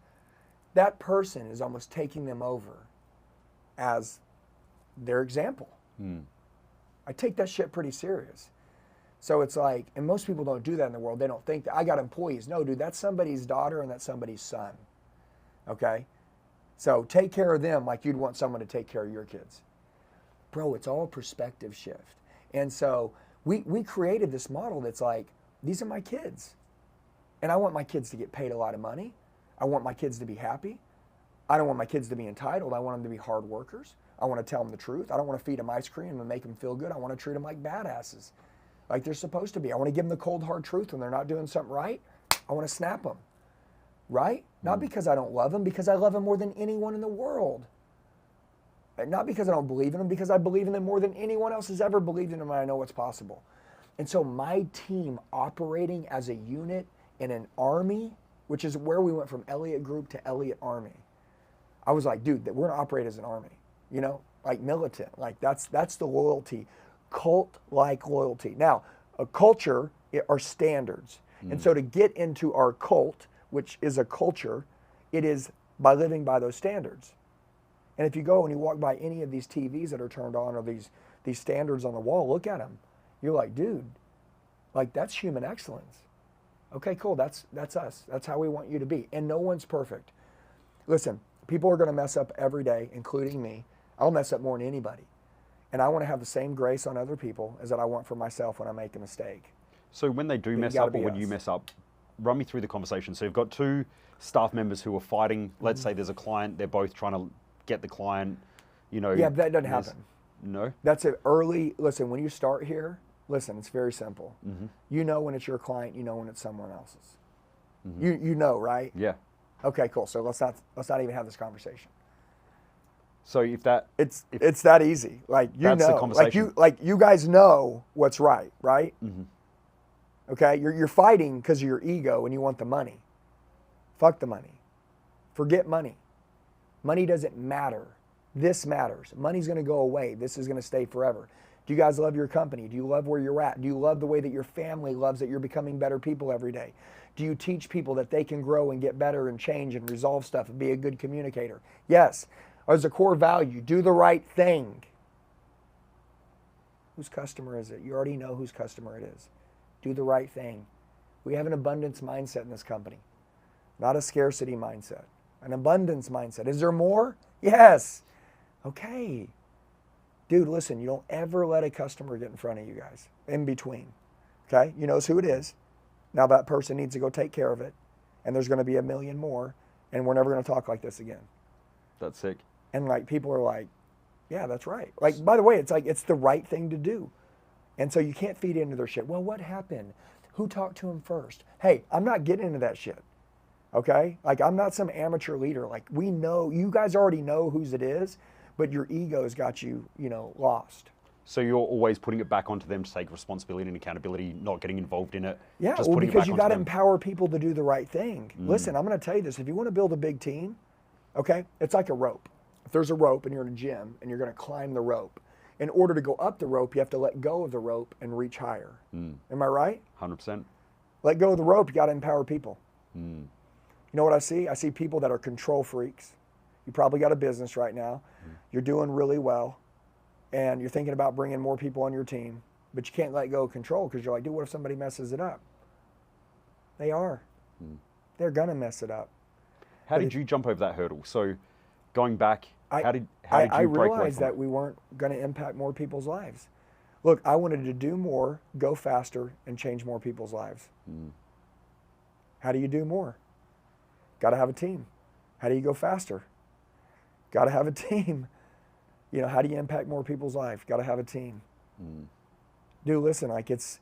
[SPEAKER 1] that person is almost taking them over as their example. I take that shit pretty serious. So it's like, and most people don't do that in the world. They don't think that I got employees. No, dude, that's somebody's daughter and that's somebody's son. Okay? So take care of them like you'd want someone to take care of your kids. Bro, it's all perspective shift. And so we created this model that's like, these are my kids. And I want my kids to get paid a lot of money. I want my kids to be happy. I don't want my kids to be entitled. I want them to be hard workers. I want to tell them the truth. I don't want to feed them ice cream and make them feel good. I want to treat them like badasses, like they're supposed to be. I want to give them the cold, hard truth when they're not doing something right. I want to snap them, right? Not because I don't love them, because I love them more than anyone in the world. And not because I don't believe in them, because I believe in them more than anyone else has ever believed in them, and I know what's possible. And so my team operating as a unit in an army, which is where we went from Elliott Group to Elliott Army. I was like, dude, we're gonna operate as an army, you know, like militant, like that's the loyalty, cult-like loyalty. Now, a culture are standards. And so to get into our cult, which is a culture, it is by living by those standards. And if you go and you walk by any of these TVs that are turned on or these standards on the wall, look at them. You're like, dude, like that's human excellence. Okay, cool, that's us. That's how we want you to be. And no one's perfect. Listen, people are gonna mess up every day, including me. I'll mess up more than anybody. And I wanna have the same grace on other people as that I want for myself when I make a mistake.
[SPEAKER 6] So when they do mess up or when you mess up, run me through the conversation. So you've got 2 staff members who are fighting. Let's say there's a client, they're both trying to get the client, you know.
[SPEAKER 1] Yeah, that doesn't happen.
[SPEAKER 6] No?
[SPEAKER 1] That's an early, listen, when you start here, listen, it's very simple. You know when it's your client, you know when it's someone else's. You know, right?
[SPEAKER 6] Yeah.
[SPEAKER 1] Okay, cool. So let's not even have this conversation.
[SPEAKER 6] So if that
[SPEAKER 1] it's that easy. Like you
[SPEAKER 6] that's the
[SPEAKER 1] know,
[SPEAKER 6] conversation.
[SPEAKER 1] like you guys know what's right? Okay, you're fighting because of your ego and you want the money. Fuck the money. Forget money. Money doesn't matter. This matters. Money's going to go away. This is going to stay forever. Do you guys love your company? Do you love where you're at? Do you love the way that your family loves that you're becoming better people every day? Do you teach people that they can grow and get better and change and resolve stuff and be a good communicator? Yes. As a core value, do the right thing. Whose customer is it? You already know whose customer it is. Do the right thing. We have an abundance mindset in this company, not a scarcity mindset. An abundance mindset. Is there more? Yes. Okay. Dude, listen, you don't ever let a customer get in front of you guys, in between. Okay? You knows who it is. Now that person needs to go take care of it, and there's going to be a million more, and we're never going to talk like this again.
[SPEAKER 6] That's sick.
[SPEAKER 1] And like people are like, yeah, that's right. Like, by the way, it's like it's the right thing to do. And so you can't feed into their shit. Well, what happened? Who talked to him first? Hey, I'm not getting into that shit. Okay? Like, I'm not some amateur leader. Like, we know, you guys already know whose it is, but your ego's got you, you know, lost.
[SPEAKER 6] So you're always putting it back onto them to take responsibility and accountability, not getting involved in it.
[SPEAKER 1] Yeah,
[SPEAKER 6] just
[SPEAKER 1] well,
[SPEAKER 6] putting it
[SPEAKER 1] because
[SPEAKER 6] back
[SPEAKER 1] you
[SPEAKER 6] onto
[SPEAKER 1] got to
[SPEAKER 6] them.
[SPEAKER 1] empower people to do the right thing. Listen, I'm going to tell you this. If you want to build a big team, okay, it's like a rope. If there's a rope and you're in a gym and you're going to climb the rope, in order to go up the rope, you have to let go of the rope and reach higher. Am I right?
[SPEAKER 6] 100%.
[SPEAKER 1] Let go of the rope, you got to empower people. You know what I see? I see people that are control freaks. You probably got a business right now. You're doing really well. And you're thinking about bringing more people on your team, but you can't let go of control because you're like, dude, what if somebody messes it up? They are. They're going to mess it up.
[SPEAKER 6] How did you jump over that hurdle? So going back, how did you
[SPEAKER 1] I
[SPEAKER 6] break away
[SPEAKER 1] realized
[SPEAKER 6] from
[SPEAKER 1] that
[SPEAKER 6] it?
[SPEAKER 1] we weren't going to impact more people's lives. Look, I wanted to do more, go faster, and change more people's lives. How do you do more? Got to have a team. How do you go faster? Got to have a team. You know, how do you impact more people's life? Got to have a team. Dude, listen, like it's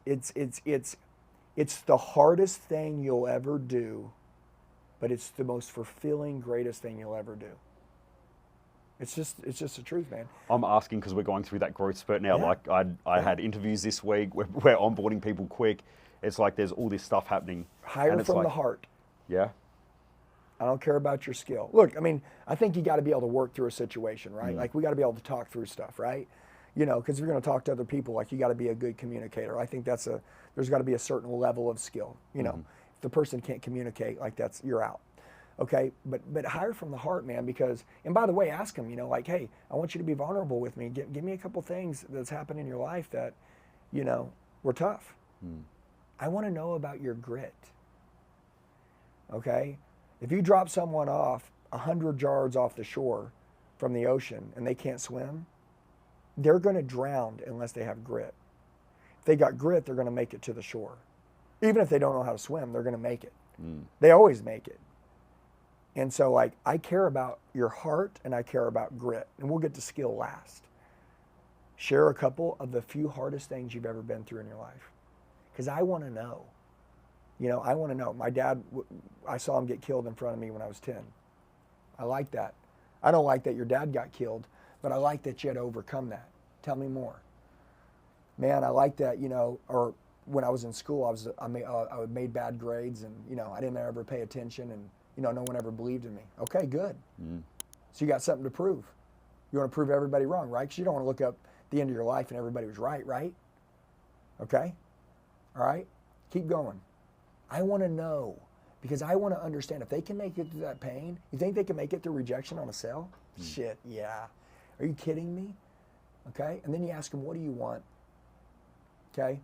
[SPEAKER 1] the hardest thing you'll ever do, but it's the most fulfilling, greatest thing you'll ever do. It's just the truth, man.
[SPEAKER 6] I'm asking because we're going through that growth spurt now.
[SPEAKER 1] Yeah.
[SPEAKER 6] Like I had interviews this week. We're onboarding people quick. It's like there's all this stuff happening.
[SPEAKER 1] Hire
[SPEAKER 6] and it's
[SPEAKER 1] from
[SPEAKER 6] like,
[SPEAKER 1] the heart.
[SPEAKER 6] Yeah.
[SPEAKER 1] I don't care about your skill. Look, I mean, I think you got to be able to work through a situation, right? Like we got to be able to talk through stuff, right? You know, because if you're going to talk to other people, like you got to be a good communicator. I think there's got to be a certain level of skill. You know, if the person can't communicate, like you're out. Okay, but hire from the heart, man. Because, and by the way, ask them, you know, like, hey, I want you to be vulnerable with me. Give me a couple things that's happened in your life that, you know, were tough. I want to know about your grit. Okay. If you drop someone off 100 yards off the shore from the ocean and they can't swim, they're going to drown unless they have grit. If they got grit, they're going to make it to the shore. Even if they don't know how to swim, they're going to make it. They always make it. And so, like, I care about your heart and I care about grit. And we'll get to skill last. Share a couple of the few hardest things you've ever been through in your life. Because I want to know. You know, I want to know. My dad, I saw him get killed in front of me when I was 10. I like that. I don't like that your dad got killed, but I like that you had to overcome that. Tell me more. Man, I like that, you know, or when I was in school, I made bad grades and, you know, I didn't ever pay attention and, you know, no one ever believed in me. Okay, good. So you got something to prove. You want to prove everybody wrong, right? Because you don't want to look up the end of your life and everybody was right, right? Okay? All right? Keep going. I want to know because I want to understand if they can make it through that pain. You think they can make it through rejection on a sale? Shit, yeah. Are you kidding me? Okay? And then you ask them, what do you want? Okay?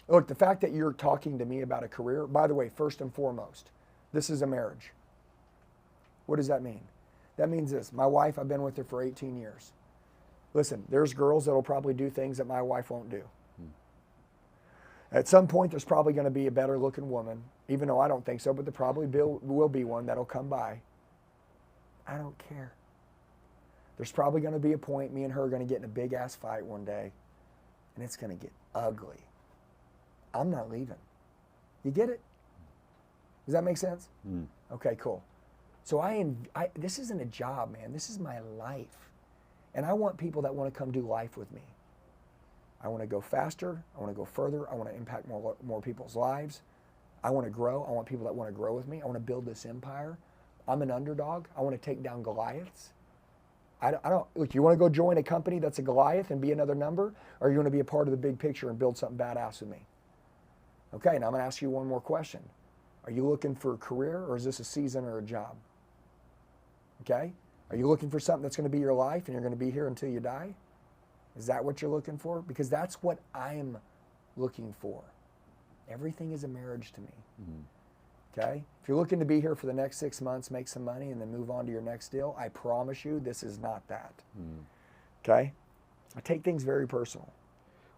[SPEAKER 1] Look, the fact that you're talking to me about a career, by the way, first and foremost, this is a marriage. What does that mean? That means this. My wife, I've been with her for 18 years. Listen, there's girls that'll probably do things that my wife won't do. At some point, there's probably going to be a better looking woman, even though I don't think so, but there probably will be one that'll come by. I don't care. There's probably going to be a point me and her are going to get in a big ass fight one day, and it's going to get ugly. I'm not leaving. You get it? Does that make sense? Okay, cool. So this isn't a job, man. This is my life. And I want people that want to come do life with me. I want to go faster. I want to go further. I want to impact more people's lives. I want to grow. I want people that want to grow with me. I want to build this empire. I'm an underdog. I want to take down Goliaths. I don't look, you want to go join a company that's a Goliath and be another number, or you want to be a part of the big picture and build something badass with me? Okay, now I'm going to ask you one more question. Are you looking for a career, or is this a season or a job? Okay? Are you looking for something that's going to be your life and you're going to be here until you die? Is that what you're looking for? Because that's what I'm looking for. Everything is a marriage to me. Okay? If you're looking to be here for the next 6 months, make some money, and then move on to your next deal, I promise you this is not that. Okay? I take things very personal.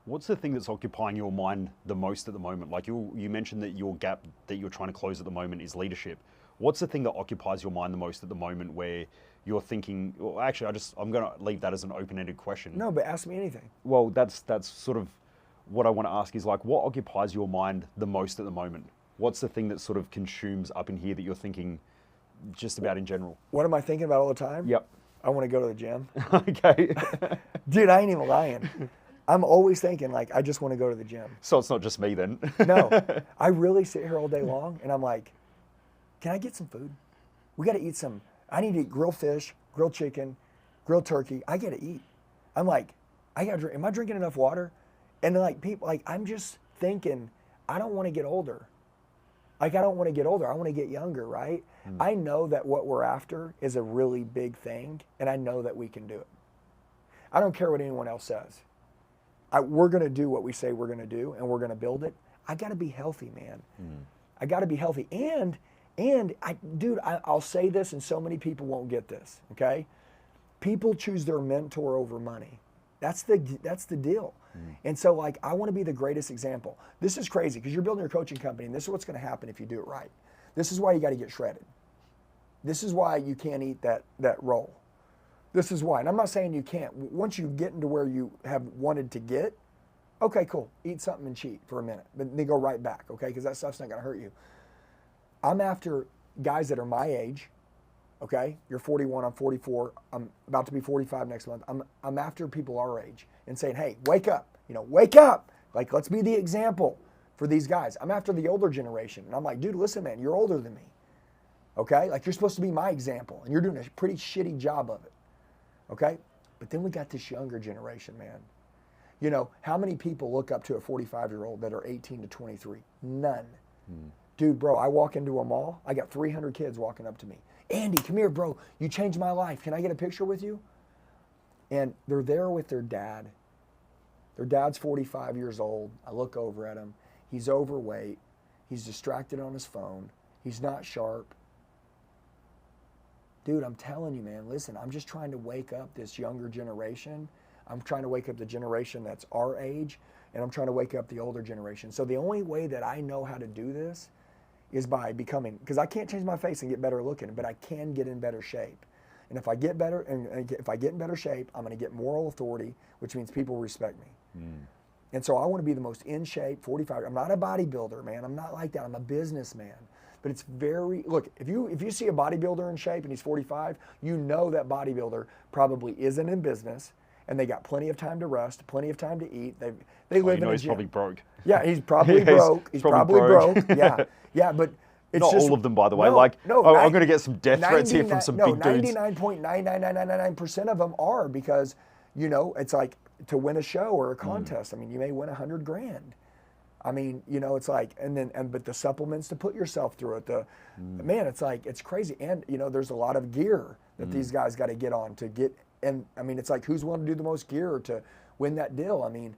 [SPEAKER 6] What's the thing that's occupying your mind the most at the moment? Like you mentioned that your gap that you're trying to close at the moment is leadership. What's the thing that occupies your mind the most at the moment where you're thinking, well, actually, I'm going to leave that as an open-ended question.
[SPEAKER 1] No, but ask me anything.
[SPEAKER 6] Well, that's sort of what I want to ask is like, what occupies your mind the most at the moment? What's the thing that sort of consumes up in here that you're thinking just about in general?
[SPEAKER 1] What am I thinking about all the time?
[SPEAKER 6] Yep.
[SPEAKER 1] I want to go to the gym.
[SPEAKER 6] Okay.
[SPEAKER 1] Dude, I ain't even lying. I'm always thinking, like, I just want to go to the gym.
[SPEAKER 6] So it's not just me then.
[SPEAKER 1] No, I really sit here all day long, and I'm like, can I get some food? We got to eat some. I need to eat grilled fish, grilled chicken, grilled turkey. I got to eat. I'm like, I got to drink. Am I drinking enough water? And then, like, people, like, I'm just thinking, I don't want to get older. Like, I don't want to get older. I want to get younger, right? I know that what we're after is a really big thing, and I know that we can do it. I don't care what anyone else says. We're going to do what we say we're going to do, and we're going to build it. I got to be healthy, man. I got to be healthy. And I'll say this, and so many people won't get this, okay? People choose their mentor over money. That's the deal. And so, like, I want to be the greatest example. This is crazy because you're building your coaching company, and this is what's going to happen if you do it right. This is why you got to get shredded. This is why you can't eat that roll. This is why. And I'm not saying you can't. Once you get into where you have wanted to get, okay, cool. Eat something and cheat for a minute. But then go right back, okay? Because that stuff's not going to hurt you. I'm after guys that are my age, okay? You're 41, I'm 44. I'm about to be 45 next month. I'm after people our age and saying, hey, wake up. Wake up. Like, let's be the example for these guys. I'm after the older generation. And I'm like, dude, listen, man, you're older than me. Okay? Like, you're supposed to be my example. And you're doing a pretty shitty job of it. Okay? But then we got this younger generation, man. How many people look up to a 45-year-old that are 18 to 23? None. Dude, bro, I walk into a mall. I got 300 kids walking up to me. Andy, come here, bro. You changed my life. Can I get a picture with you? And they're there with their dad. Their dad's 45 years old. I look over at him. He's overweight. He's distracted on his phone. He's not sharp. Dude, I'm telling you, man, listen, I'm just trying to wake up this younger generation. I'm trying to wake up the generation that's our age, and I'm trying to wake up the older generation. So the only way that I know how to do this is by becoming, because I can't change my face and get better looking, but I can get in better shape. And if I get better, and if I get in better shape, I'm going to get moral authority, which means people respect me. And so I want to be the most in shape, 45. I'm not a bodybuilder, man. I'm not like that. I'm a businessman. But it's look, if you see a bodybuilder in shape and he's 45, you know that bodybuilder probably isn't in business, and they got plenty of time to rest, plenty of time to eat. They live in a gym.
[SPEAKER 6] He's probably broke.
[SPEAKER 1] Yeah, he's probably broke. He's probably broke. Yeah, but it's
[SPEAKER 6] not
[SPEAKER 1] just,
[SPEAKER 6] all of them, by the way.
[SPEAKER 1] I'm
[SPEAKER 6] going to get some death threats here from some big dudes.
[SPEAKER 1] 99.99999% of them are because, it's like to win a show or a contest. I mean, you may win $100,000. I mean, it's like, but the supplements to put yourself through it, man, it's like, it's crazy. And, there's a lot of gear that these guys got to get on to get, and I mean, it's like, who's willing to do the most gear to win that deal? I mean,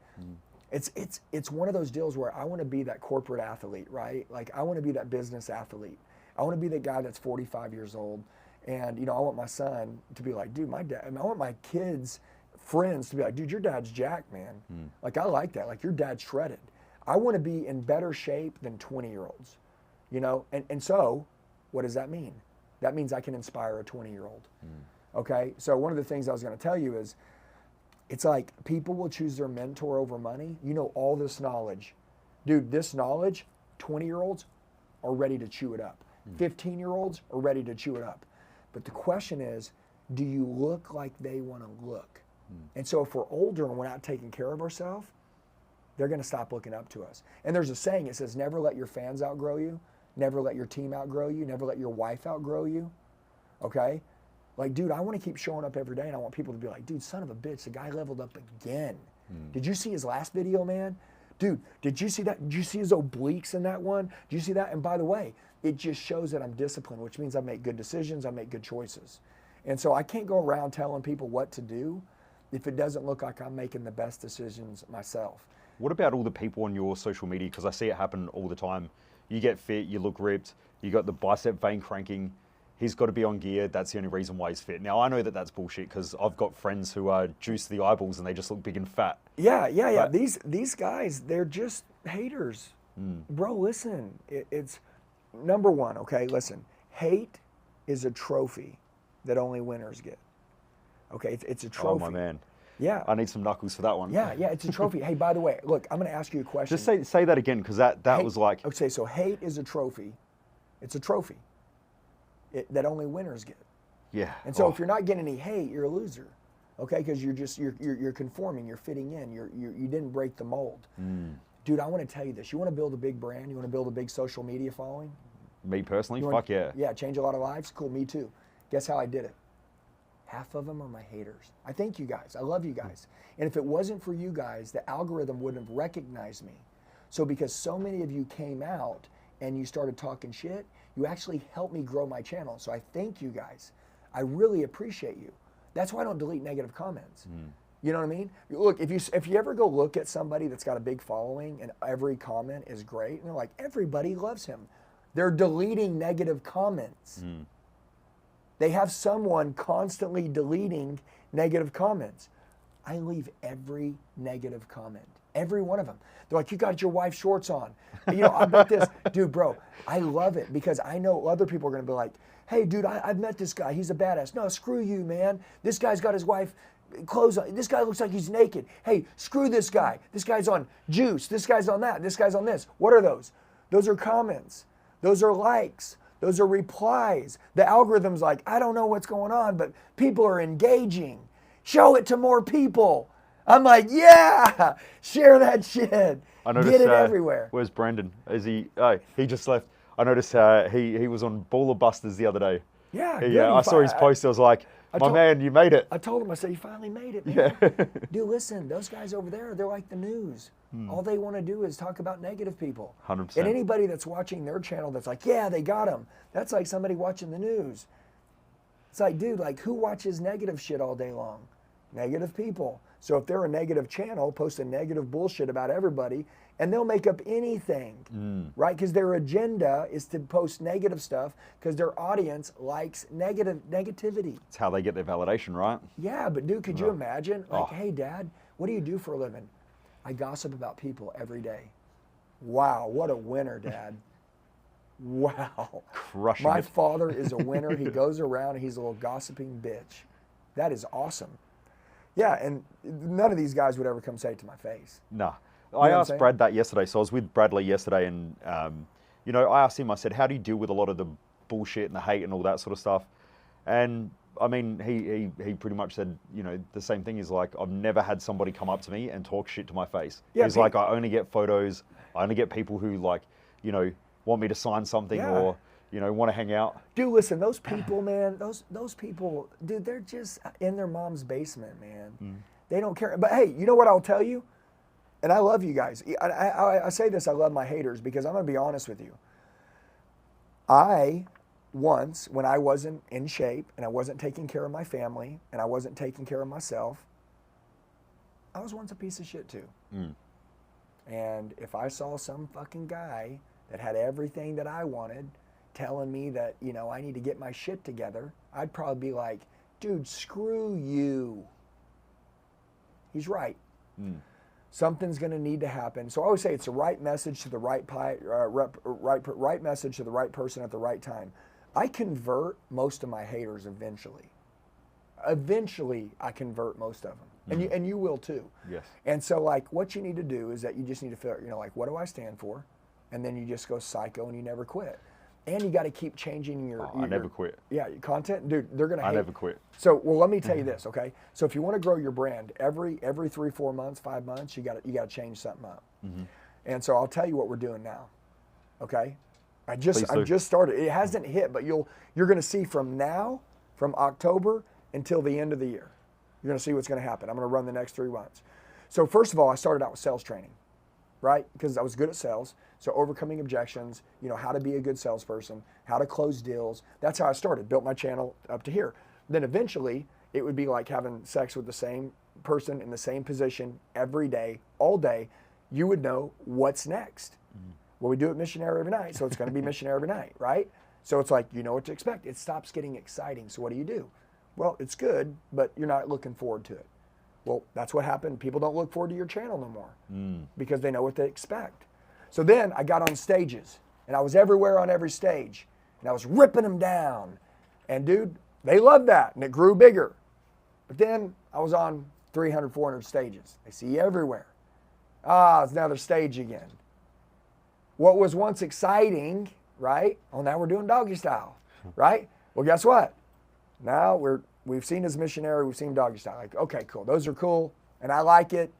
[SPEAKER 1] it's one of those deals where I want to be that corporate athlete, right? Like, I want to be that business athlete. I want to be the guy that's 45 years old. And, I want my son to be like, dude, my dad, I want my kids' friends to be like, dude, your dad's jacked, man. Like, I like that. Like, your dad's shredded. I want to be in better shape than 20-year-olds, And so what does that mean? That means I can inspire a 20-year-old. Okay? So one of the things I was going to tell you is, it's like people will choose their mentor over money. All this knowledge. Dude, this knowledge, 20-year-olds are ready to chew it up. 15-year-olds are ready to chew it up. But the question is, do you look like they want to look? And so if we're older and we're not taking care of ourselves, they're going to stop looking up to us. And there's a saying, it says, never let your fans outgrow you. Never let your team outgrow you. Never let your wife outgrow you. Okay? Like, dude, I want to keep showing up every day, and I want people to be like, dude, son of a bitch, the guy leveled up again. Did you see his last video, man? Dude, did you see that? Did you see his obliques in that one? Did you see that? And by the way, it just shows that I'm disciplined, which means I make good decisions, I make good choices. And so I can't go around telling people what to do if it doesn't look like I'm making the best decisions myself.
[SPEAKER 6] What about all the people on your social media? Because I see it happen all the time. You get fit, you look ripped, you got the bicep vein cranking. He's got to be on gear. That's the only reason why he's fit. Now, I know that that's bullshit because I've got friends who are juiced to the eyeballs and they just look big and fat.
[SPEAKER 1] Yeah. These guys, they're just haters. Bro, listen, it's number one, okay? Listen, hate is a trophy that only winners get. Okay, it's a trophy.
[SPEAKER 6] Oh, my man.
[SPEAKER 1] Yeah.
[SPEAKER 6] I need some knuckles for that one.
[SPEAKER 1] Yeah, it's a trophy. Hey, by the way, look, I'm going to ask you a question.
[SPEAKER 6] Just say that again, because that was like...
[SPEAKER 1] Okay, so hate is a trophy. It's a trophy that only winners get.
[SPEAKER 6] Yeah.
[SPEAKER 1] And so if you're not getting any hate, you're a loser. okay? Because you're conforming, you're fitting in, you didn't break the mold. Dude, I want to tell you this. You want to build a big brand? You want to build a big social media following?
[SPEAKER 6] Me personally, fuck yeah.
[SPEAKER 1] Yeah, change a lot of lives? Cool, me too. Guess how I did it? Half of them are my haters. I thank you guys. I love you guys. And if it wasn't for you guys, the algorithm wouldn't have recognized me. So because so many of you came out and you started talking shit, you actually helped me grow my channel. So I thank you guys. I really appreciate you. That's why I don't delete negative comments. You know what I mean? Look, if you ever go look at somebody that's got a big following and every comment is great, and they're like, everybody loves him. They're deleting negative comments. They have someone constantly deleting negative comments. I leave every negative comment, every one of them. They're like, you got your wife's shorts on. And, you know, I bet this, dude, bro, I love it because I know other people are gonna be like, hey, dude, I've met this guy, he's a badass. No, screw you, man. This guy's got his wife clothes on. This guy looks like he's naked. Hey, screw this guy. This guy's on juice. This guy's on that. This guy's on this. What are those? Those are comments. Those are likes. Those are replies. The algorithm's like, I don't know what's going on, but people are engaging. Show it to more people. I'm like, yeah, share that shit.
[SPEAKER 6] I noticed,
[SPEAKER 1] get it everywhere.
[SPEAKER 6] Where's Brandon? Is he? Oh, he just left. I noticed he was on Baller Busters the other day.
[SPEAKER 1] Yeah,
[SPEAKER 6] I saw his post. I was like, man, you made it.
[SPEAKER 1] I told him, I said, you finally made it, man. Yeah. Dude, listen, those guys over there, they're like the news. All they want to do is talk about negative people.
[SPEAKER 6] 100%.
[SPEAKER 1] And anybody that's watching their channel that's like, yeah, they got him. That's like somebody watching the news. It's like, dude, like who watches negative shit all day long? Negative people. So if they're a negative channel, posting negative bullshit about everybody, and they'll make up anything, right? Because their agenda is to post negative stuff because their audience likes negativity.
[SPEAKER 6] It's how they get their validation, right?
[SPEAKER 1] Yeah, but dude, could you imagine? Like, hey, Dad, what do you do for a living? I gossip about people every day. Wow, what a winner, Dad. Wow.
[SPEAKER 6] Crushing
[SPEAKER 1] My
[SPEAKER 6] it.
[SPEAKER 1] father is a winner. He goes around and he's a little gossiping bitch. That is awesome. Yeah, and none of these guys would ever come say it to my face.
[SPEAKER 6] No.
[SPEAKER 1] You
[SPEAKER 6] I
[SPEAKER 1] know
[SPEAKER 6] asked Brad that yesterday. So I was with Bradley yesterday and, you know, I asked him, I said, how do you deal with a lot of the bullshit and the hate and all that sort of stuff? And I mean, he pretty much said, you know, the same thing. Is like, I've never had somebody come up to me and talk shit to my face. Yeah, he's like, I only get photos. I only get people who like, you know, want me to sign something or, you know, want to hang out.
[SPEAKER 1] Dude, listen, those people, man, those people, dude, they're just in their mom's basement, man. They don't care. But hey, you know what I'll tell you? And I love you guys. I say this, I love my haters because I'm going to be honest with you. Once, when I wasn't in shape and I wasn't taking care of my family and I wasn't taking care of myself, I was once a piece of shit too. And if I saw some fucking guy that had everything that I wanted telling me that, you know, I need to get my shit together, I'd probably be like, dude, screw you. He's right. Something's going to need to happen. So I always say it's the right message to the right message to the right person at the right time. I convert most of my haters eventually. Eventually, I convert most of them, and you will too. Yes. And so, like, what you need to do is that you just need to figure, you know, like, what do I stand for? And then you just go psycho, and you never quit. And you got to keep changing your.
[SPEAKER 6] I never quit.
[SPEAKER 1] Yeah, your content, dude. They're gonna. I
[SPEAKER 6] never quit.
[SPEAKER 1] So, well, let me tell you this, okay? So, if you want to grow your brand, every 3, 4 months, 5 months, you got to change something up. And so, I'll tell you what we're doing now, okay? I just started. It hasn't hit, but you're going to see from now, from October until the end of the year. You're going to see what's going to happen. I'm going to run the next 3 months. So first of all, I started out with sales training, right? Because I was good at sales. So overcoming objections, you know, how to be a good salesperson, how to close deals. That's how I started. Built my channel up to here. Then eventually, it would be like having sex with the same person in the same position every day, all day. You would know what's next. Well, we do it missionary every night, so it's going to be missionary every night, right? So it's like, you know what to expect. It stops getting exciting. So what do? Well, it's good, but you're not looking forward to it. Well, that's what happened. People don't look forward to your channel no more because they know what they expect. So then I got on stages, and I was everywhere on every stage, and I was ripping them down. And dude, they loved that, and it grew bigger. But then I was on 300, 400 stages. They see you everywhere. It's another stage again. What was once exciting, right? Oh, now we're doing doggy style, right? Well, guess what? Now we're we've seen his missionary, we've seen doggy style. Like, okay, cool. Those are cool, and I like it.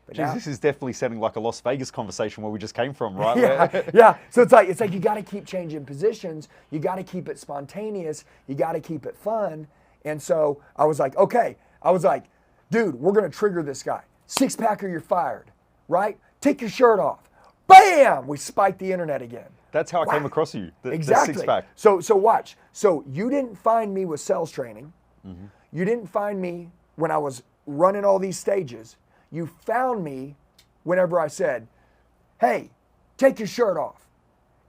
[SPEAKER 1] But
[SPEAKER 6] Jeez, this is definitely sounding like a Las Vegas conversation where we just came from, right?
[SPEAKER 1] Yeah. So it's like you got to keep changing positions. You got to keep it spontaneous. You got to keep it fun. And so I was like, okay. I was like, dude, we're gonna trigger this guy. 6-pack or you're fired, right? Take your shirt off. Bam! We spiked the internet again.
[SPEAKER 6] That's how I came across you.
[SPEAKER 1] Exactly.
[SPEAKER 6] The 6-pack.
[SPEAKER 1] So watch. So you didn't find me with sales training. You didn't find me when I was running all these stages. You found me whenever I said, hey, take your shirt off.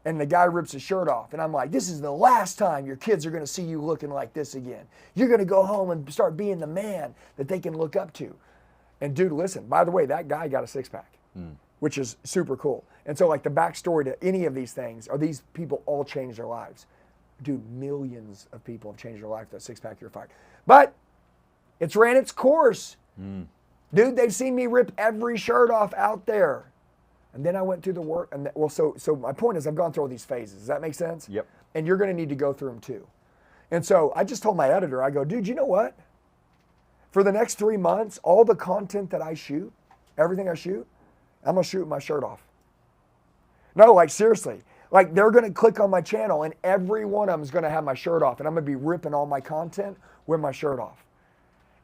[SPEAKER 1] And the guy rips his shirt off. And I'm like, this is the last time your kids are going to see you looking like this again. You're going to go home and start being the man that they can look up to. And dude, listen, by the way, that guy got a 6-pack, which is super cool. And so like the backstory to any of these things are these people all changed their lives. Dude, millions of people have changed their life. That 6-pack, you're fired. But it's ran its course. Dude, they've seen me rip every shirt off out there. And then I went through the work. And so my point is I've gone through all these phases. Does that make sense?
[SPEAKER 6] Yep.
[SPEAKER 1] And you're going to need to go through them too. And so I just told my editor, I go, dude, you know what? For the next 3 months, all the content that I shoot, everything I shoot, I'm going to shoot with my shirt off. No, like seriously. Like they're going to click on my channel and every one of them is going to have my shirt off. And I'm going to be ripping all my content with my shirt off.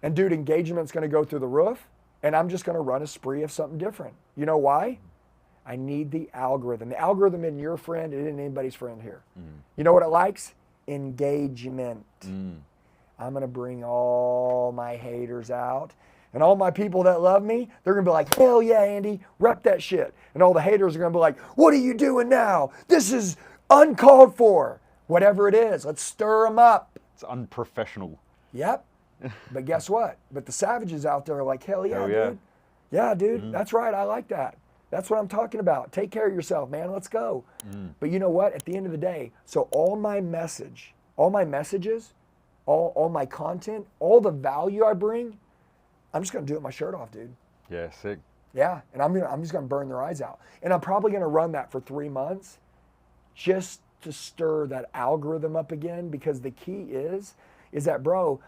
[SPEAKER 1] And dude, engagement's going to go through the roof. And I'm just going to run a spree of something different. You know why? I need the algorithm. The algorithm isn't your friend. It isn't anybody's friend here. You know what it likes? Engagement. I'm going to bring all my haters out. And all my people that love me, they're going to be like, hell yeah, Andy, rep that shit. And all the haters are going to be like, what are you doing now? This is uncalled for. Whatever it is, let's stir them up.
[SPEAKER 6] It's unprofessional.
[SPEAKER 1] Yep. But guess what? But the savages out there are like, hell yeah,
[SPEAKER 6] Hell yeah.
[SPEAKER 1] dude. Yeah, dude, that's right. I like that. That's what I'm talking about. Take care of yourself, man. Let's go. But you know what? At the end of the day, so all my messages, all my content, all the value I bring, I'm just going to do it with my shirt off, dude.
[SPEAKER 6] Yeah, sick.
[SPEAKER 1] Yeah, and I'm just going to burn their eyes out. And I'm probably going to run that for 3 months just to stir that algorithm up again, because the key is that, bro,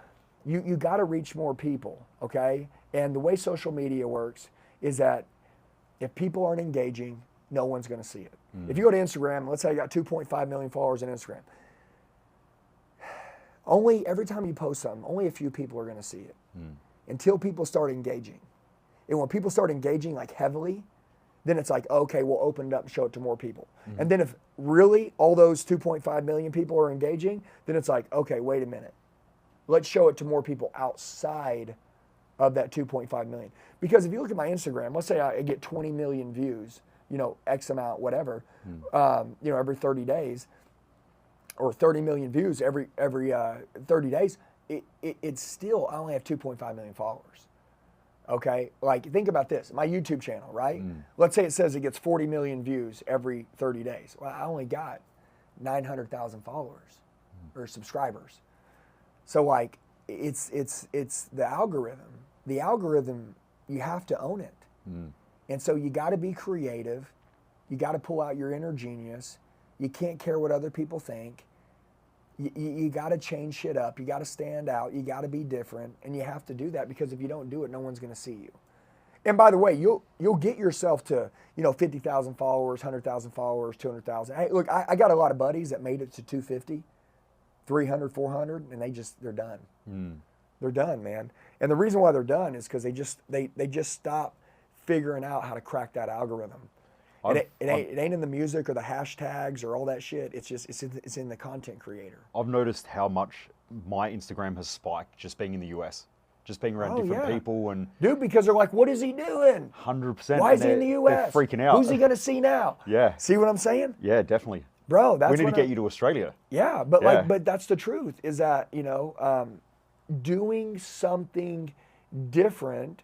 [SPEAKER 1] you got to reach more people, okay? And the way social media works is that if people aren't engaging, no one's going to see it. If you go to Instagram, let's say you got 2.5 million followers on Instagram. Every time you post something, only a few people are going to see it until people start engaging. And when people start engaging like heavily, then it's like, okay, we'll open it up and show it to more people. And then if really all those 2.5 million people are engaging, then it's like, okay, wait a minute. Let's show it to more people outside of that 2.5 million. Because if you look at my Instagram, let's say I get 20 million views, X amount, whatever, every 30 days, or 30 million views every 30 days, it's still, I only have 2.5 million followers. Okay, like think about this, my YouTube channel, right? Let's say it says it gets 40 million views every 30 days. Well, I only got 900,000 followers or subscribers. So like, it's the algorithm. The algorithm, you have to own it. And so you got to be creative. You got to pull out your inner genius. You can't care what other people think. You got to change shit up. You got to stand out. You got to be different. And you have to do that, because if you don't do it, no one's going to see you. And by the way, you'll get yourself to 50,000 followers, 100,000 followers, 200,000. Hey, look, I got a lot of buddies that made it to 250, 300, 400, and they're done. They're done, man. And the reason why they're done is because they just stop figuring out how to crack that algorithm. It ain't in the music or the hashtags or all that shit. It's in the content creator.
[SPEAKER 6] I've noticed how much my Instagram has spiked just being in the US, just being around different people. And
[SPEAKER 1] dude, because they're like, what is he doing?
[SPEAKER 6] 100%.
[SPEAKER 1] Why is he in the US?
[SPEAKER 6] They're freaking out.
[SPEAKER 1] Who's he gonna see now?
[SPEAKER 6] Yeah.
[SPEAKER 1] See what I'm saying?
[SPEAKER 6] Yeah, definitely.
[SPEAKER 1] Bro,
[SPEAKER 6] we need to get you to Australia.
[SPEAKER 1] Yeah, but that's the truth. Is that doing something different,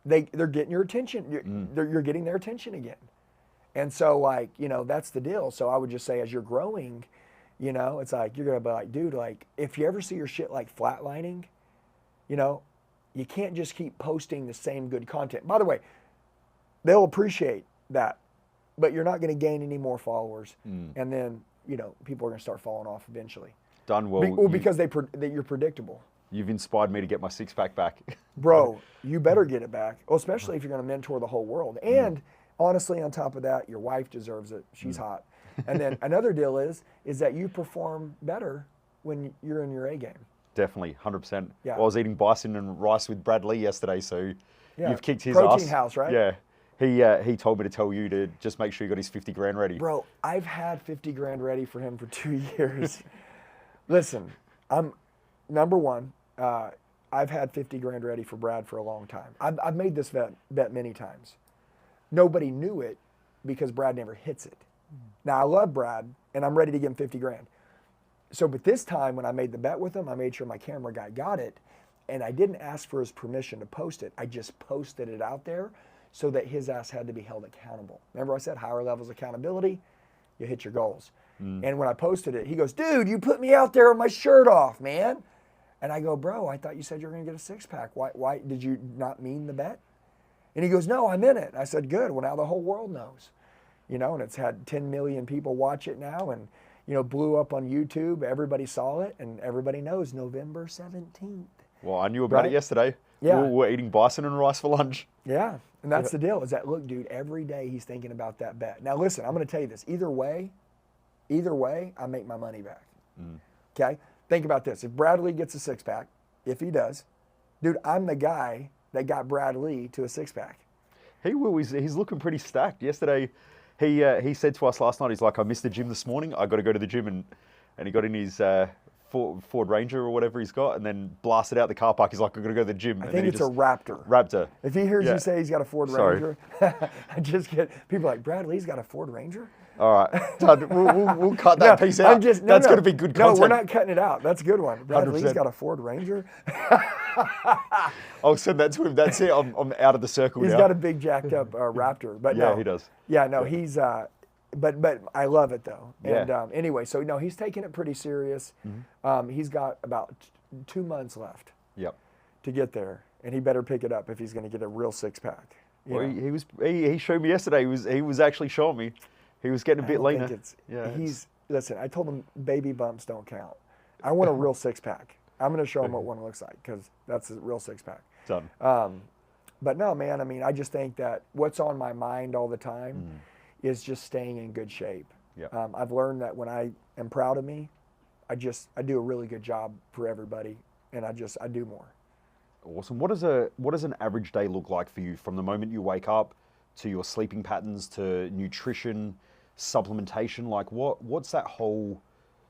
[SPEAKER 1] they're getting your attention. You're getting their attention again. And so like, that's the deal. So I would just say, as you're growing, it's like, you're going to be like, dude, like if you ever see your shit like flatlining, you can't just keep posting the same good content. By the way, they'll appreciate that, but you're not going to gain any more followers. And then, people are going to start falling off eventually.
[SPEAKER 6] Done well.
[SPEAKER 1] Because you're predictable.
[SPEAKER 6] You've inspired me to get my six-pack back.
[SPEAKER 1] Bro, you better get it back. Well, especially if you're going to mentor the whole world. And honestly, on top of that, your wife deserves it. She's hot. And then another deal is that you perform better when you're in your A game.
[SPEAKER 6] Definitely, 100%.
[SPEAKER 1] Yeah.
[SPEAKER 6] Well, I was eating bison and rice with Brad Lee yesterday, so you've kicked his
[SPEAKER 1] Protein
[SPEAKER 6] ass.
[SPEAKER 1] house, right?
[SPEAKER 6] Yeah. He told me to tell you to just make sure you got his 50 grand ready.
[SPEAKER 1] Bro, I've had 50 grand ready for him for 2 years. Listen, I'm number one. I've had 50 grand ready for Brad for a long time. I've made this bet many times. Nobody knew it because Brad never hits it. Now I love Brad and I'm ready to give him 50 grand. So, but this time when I made the bet with him, I made sure my camera guy got it, and I didn't ask for his permission to post it. I just posted it out there so that his ass had to be held accountable. Remember I said higher levels of accountability, you hit your goals. And when I posted it, he goes, dude, you put me out there with my shirt off, man. And I go, bro, I thought you said you were going to get a six-pack. Why did you not mean the bet? And he goes, no, I'm in it. I said, good. Well, now the whole world knows. You know, and it's had 10 million people watch it now and, you know, blew up on YouTube. Everybody saw it, and everybody knows November 17th.
[SPEAKER 6] Well, I knew about it yesterday.
[SPEAKER 1] Yeah.
[SPEAKER 6] We're eating bison and rice for lunch.
[SPEAKER 1] Yeah, and that's the deal, is that, look, dude, every day he's thinking about that bet. Now, listen, I'm going to tell you this. Either way, I make my money back. Okay? Think about this. If Bradley gets a six-pack, if he does, dude, I'm the guy that got Brad Lee to a six-pack.
[SPEAKER 6] He will. He's looking pretty stacked. Yesterday, he said to us last night, he's like, I missed the gym this morning. I got to go to the gym. And he got in his Ford Ranger or whatever he's got and then blasted out the car park. He's like, I've got to go to the gym.
[SPEAKER 1] I think it's a Raptor.
[SPEAKER 6] Raptor.
[SPEAKER 1] If he hears you say he's got a Ford Ranger, I just get, people are like, Brad Lee's got a Ford Ranger?
[SPEAKER 6] All right. Todd, we'll cut that piece out. That's going to be good content.
[SPEAKER 1] No, we're not cutting it out. That's a good one. Brad Lee's got a Ford Ranger?
[SPEAKER 6] I'll send that to him. That's it. I'm out of the circle now.
[SPEAKER 1] He's got a big jacked up Raptor. But
[SPEAKER 6] yeah, he does.
[SPEAKER 1] Yeah, no, he's, but I love it though. And
[SPEAKER 6] Yeah.
[SPEAKER 1] anyway, so no, he's taking it pretty serious. He's got about 2 months left to get there. And he better pick it up if he's going to get a real six-pack.
[SPEAKER 6] Well, he showed me yesterday. He was actually showing me. He was getting a bit leaner.
[SPEAKER 1] Listen, I told him baby bumps don't count. I want a real six-pack. I'm going to show him what one looks like because that's a real six-pack.
[SPEAKER 6] Done.
[SPEAKER 1] But no, man, I mean, I just think that what's on my mind all the time is just staying in good shape. I've learned that when I am proud of me, I do a really good job for everybody, and I do more.
[SPEAKER 6] Awesome. What does an average day look like for you from the moment you wake up to your sleeping patterns to nutrition, supplementation? Like what's that whole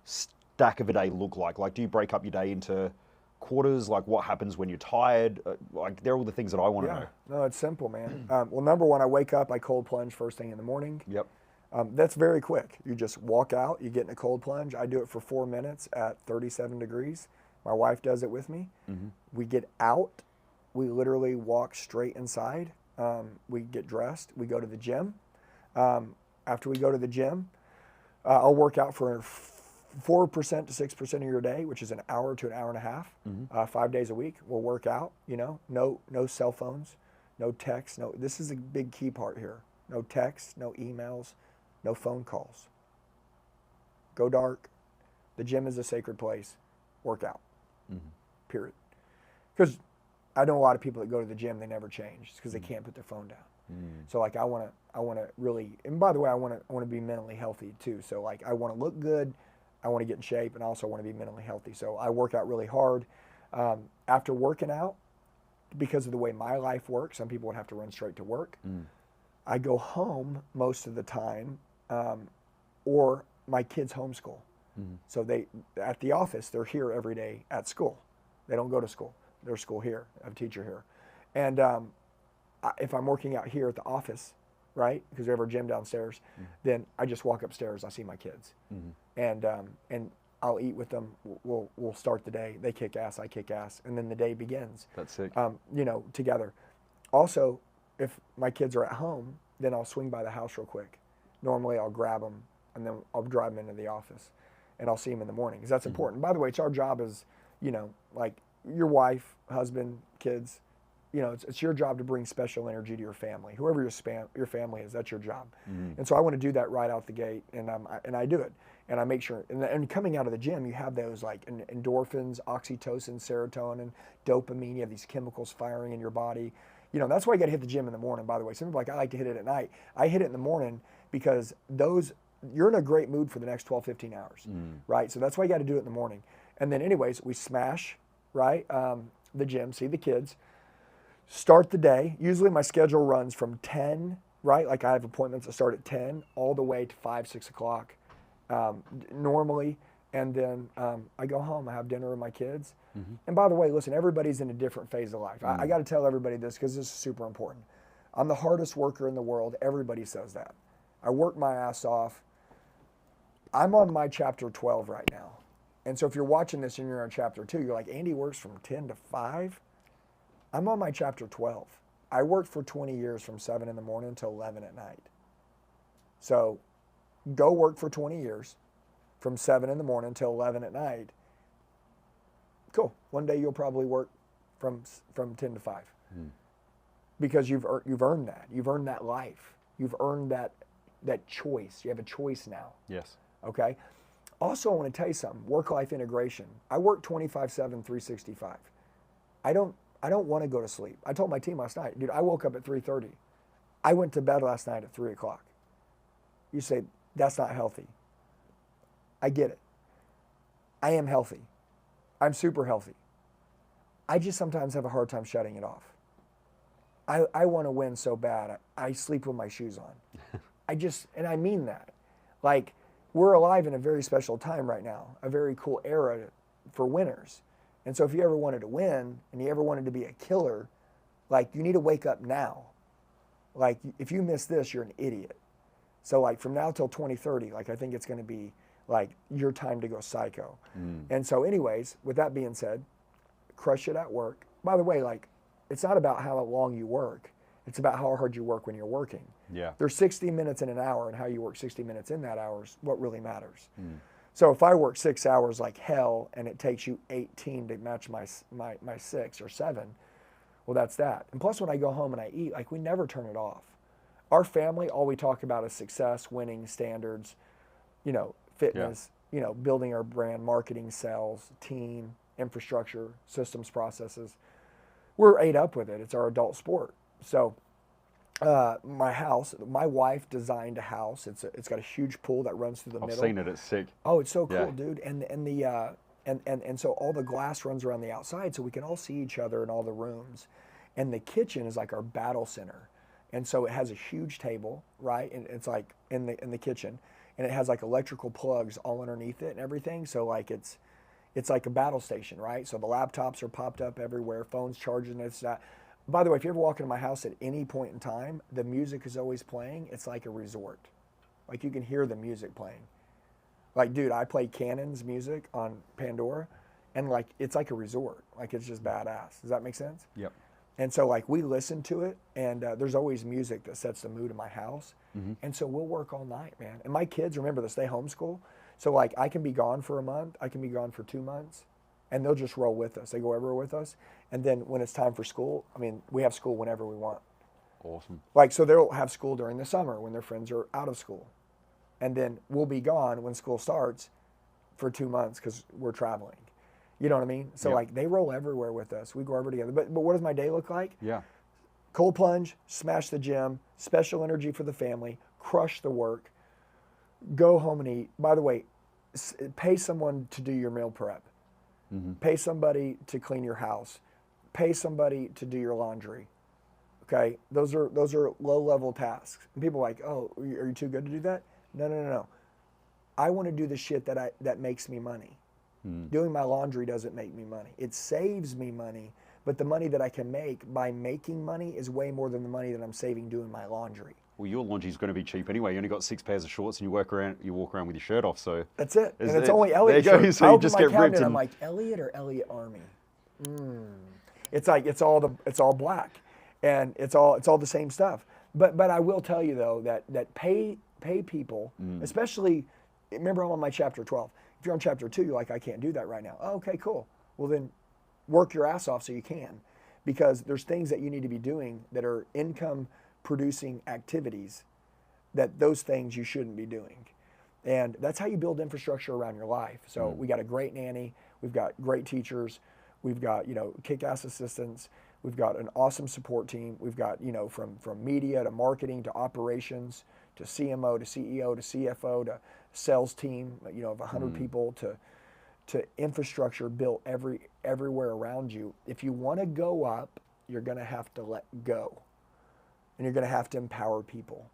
[SPEAKER 6] stack of a day look like? Like, do you break up your day into quarters? Like, what happens when you're tired? Like, they're all the things that I want to know.
[SPEAKER 1] No, it's simple, man. Well, number one, I wake up, I cold plunge first thing in the morning.
[SPEAKER 6] Yep.
[SPEAKER 1] That's very quick. You just walk out, you get in a cold plunge. I do it for 4 minutes at 37 degrees. My wife does it with me. We get out. We literally walk straight inside. We get dressed. We go to the gym. After we go to the gym, I'll work out for 4% to 6% of your day, which is an hour to an hour and a half, 5 days a week. We'll work out, you know, no cell phones, no texts. No, this is a big key part here. No texts, no emails, no phone calls. Go dark. The gym is a sacred place. Work out. Period. Because I know a lot of people that go to the gym, they never change because they can't put their phone down. So like I want to really, and by the way, I want to be mentally healthy too. So like I want to look good, I want to get in shape, and also want to be mentally healthy. So I work out really hard. After working out, because of the way my life works, some people would have to run straight to work. I go home most of the time, or my kids homeschool. So they, at the office, they're here every day at school. They don't go to school. They're school here. I have a teacher here. And if I'm working out here at the office, right, because we have our gym downstairs, then I just walk upstairs. I see my kids. And I'll eat with them. We'll start the day. They kick ass, I kick ass. And then the day begins.
[SPEAKER 6] That's sick.
[SPEAKER 1] You know, together. Also, if my kids are at home, then I'll swing by the house real quick. Normally I'll grab them and then I'll drive them into the office and I'll see them in the morning because that's important. By the way, it's our job as, you know, like your wife, husband, kids, you know, it's your job to bring special energy to your family. Whoever your family is, that's your job. And so I want to do that right out the gate, and I do it. And I make sure, and coming out of the gym, you have those like endorphins, oxytocin, serotonin, dopamine. You have these chemicals firing in your body. You know, that's why you got to hit the gym in the morning, by the way. Some people are like, I like to hit it at night. I hit it in the morning because you're in a great mood for the next 12, 15 hours, right? So that's why you got to do it in the morning. And then anyways, we smash, right, the gym, see the kids, start the day. Usually my schedule runs from 10, right? Like I have appointments that start at 10 all the way to 5, 6 o'clock normally. And then I go home, I have dinner with my kids. And by the way, listen, everybody's in a different phase of life. I got to tell everybody this because this is super important. I'm the hardest worker in the world. Everybody says that. I work my ass off. I'm on my chapter 12 right now. And so if you're watching this and you're on chapter 2, you're like, Andy works from 10 to 5? I'm on my chapter 12. I worked for 20 years from 7 in the morning until 11 at night. So go work for 20 years from 7 in the morning until 11 at night. Cool. One day you'll probably work from 10 to 5 because you've earned that. You've earned that life. You've earned that choice. You have a choice now.
[SPEAKER 6] Yes.
[SPEAKER 1] Okay. Also, I want to tell you something. Work-life integration. I work 25/7, 365. I don't want to go to sleep. I told my team last night, dude, I woke up at 3:30. I went to bed last night at 3 o'clock. You say, that's not healthy. I get it. I am healthy. I'm super healthy. I just sometimes have a hard time shutting it off. I want to win so bad. I sleep with my shoes on. And I mean that. Like, we're alive in a very special time right now, a very cool era for winners. And so if you ever wanted to win and you ever wanted to be a killer, like, you need to wake up now. Like, if you miss this, you're an idiot. So like from now till 2030, like, I think it's going to be like your time to go psycho. And so anyways, with that being said, crush it at work. By the way, like, it's not about how long you work. It's about how hard you work when you're working.
[SPEAKER 6] Yeah.
[SPEAKER 1] There's 60 minutes in an hour, and how you work 60 minutes in that hour is what really matters. So if I work 6 hours like hell and it takes you 18 to match my 6 or 7, well, that's that. And plus when I go home and I eat, like, we never turn it off. Our family, all we talk about is success, winning, standards, you know, fitness, you know, building our brand, marketing, sales, team, infrastructure, systems, processes. We're ate up with it. It's our adult sport. So my house, my wife designed a house. It's got a huge pool that runs through the middle.
[SPEAKER 6] I've seen it. It's sick.
[SPEAKER 1] Oh, it's so cool, dude. And so all the glass runs around the outside, so we can all see each other in all the rooms. And the kitchen is like our battle center. And so it has a huge table, right? And it's like in the kitchen, and it has like electrical plugs all underneath it and everything. So like it's like a battle station, right? So the laptops are popped up everywhere, phones charging. It's that. By the way, if you ever walk into my house at any point in time, the music is always playing. It's like a resort. Like, you can hear the music playing. Like, dude, I play Cannon's music on Pandora, and like, it's like a resort. Like, it's just badass. Does that make sense?
[SPEAKER 6] Yep.
[SPEAKER 1] And so like, we listen to it, and there's always music that sets the mood in my house. And so we'll work all night, man. And my kids, remember this, they homeschool. So like, I can be gone for a month, I can be gone for 2 months, and they'll just roll with us. They go everywhere with us. And then when it's time for school, I mean, we have school whenever we want.
[SPEAKER 6] Awesome.
[SPEAKER 1] Like, so they'll have school during the summer when their friends are out of school. And then we'll be gone when school starts for 2 months because we're traveling. You know what I mean? So like, they roll everywhere with us. We go everywhere together. But what does my day look like?
[SPEAKER 6] Yeah.
[SPEAKER 1] Cold plunge, smash the gym, special energy for the family, crush the work, go home and eat. By the way, pay someone to do your meal prep. Pay somebody to clean your house. Pay somebody to do your laundry. Okay, those are low-level tasks. And people are like, oh, are you too good to do that? No. I want to do the shit that makes me money. Doing my laundry doesn't make me money. It saves me money, but the money that I can make by making money is way more than the money that I'm saving doing my laundry.
[SPEAKER 6] Well, your laundry's going to be cheap anyway. You only got 6 pairs of shorts, and you walk around with your shirt off. So
[SPEAKER 1] that's it. And it's only Elliott.
[SPEAKER 6] There you go. So you just get ripped.
[SPEAKER 1] I'm like, Elliott or Elliott Army. It's like it's all black, and it's all the same stuff. But I will tell you though that pay people, especially. Remember, I'm on my chapter 12. If you're on chapter 2, you're like, I can't do that right now. Oh, okay, cool. Well then, work your ass off so you can. because there's things that you need to be doing that are income producing activities that those things you shouldn't be doing. And that's how you build infrastructure around your life. So we got a great nanny, we've got great teachers, we've got, kick-ass assistants, we've got an awesome support team, we've got, from media to marketing to operations to CMO to CEO to CFO to sales team, of 100 people to infrastructure built everywhere around you. If you want to go up, you're going to have to let go, and you're going to have to empower people.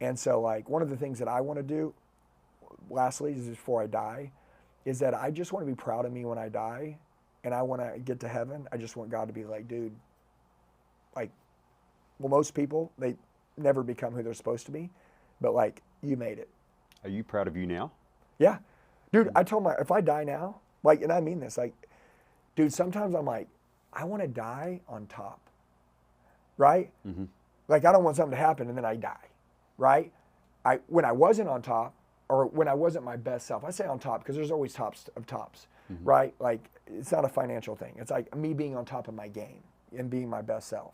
[SPEAKER 1] And so, like, one of the things that I want to do, lastly, is before I die, is that I just want to be proud of me when I die, and I want to get to heaven. I just want God to be like, dude, like, well, most people, they never become who they're supposed to be, but like, you made it.
[SPEAKER 6] Are you proud of you now?
[SPEAKER 1] Yeah. Dude, I told if I die now, like, and I mean this, like, dude, sometimes I'm like, I want to die on top, right? Like, I don't want something to happen and then I die, right? When I wasn't on top, or when I wasn't my best self, I say on top because there's always tops of tops, right? Like, it's not a financial thing. It's like me being on top of my game and being my best self.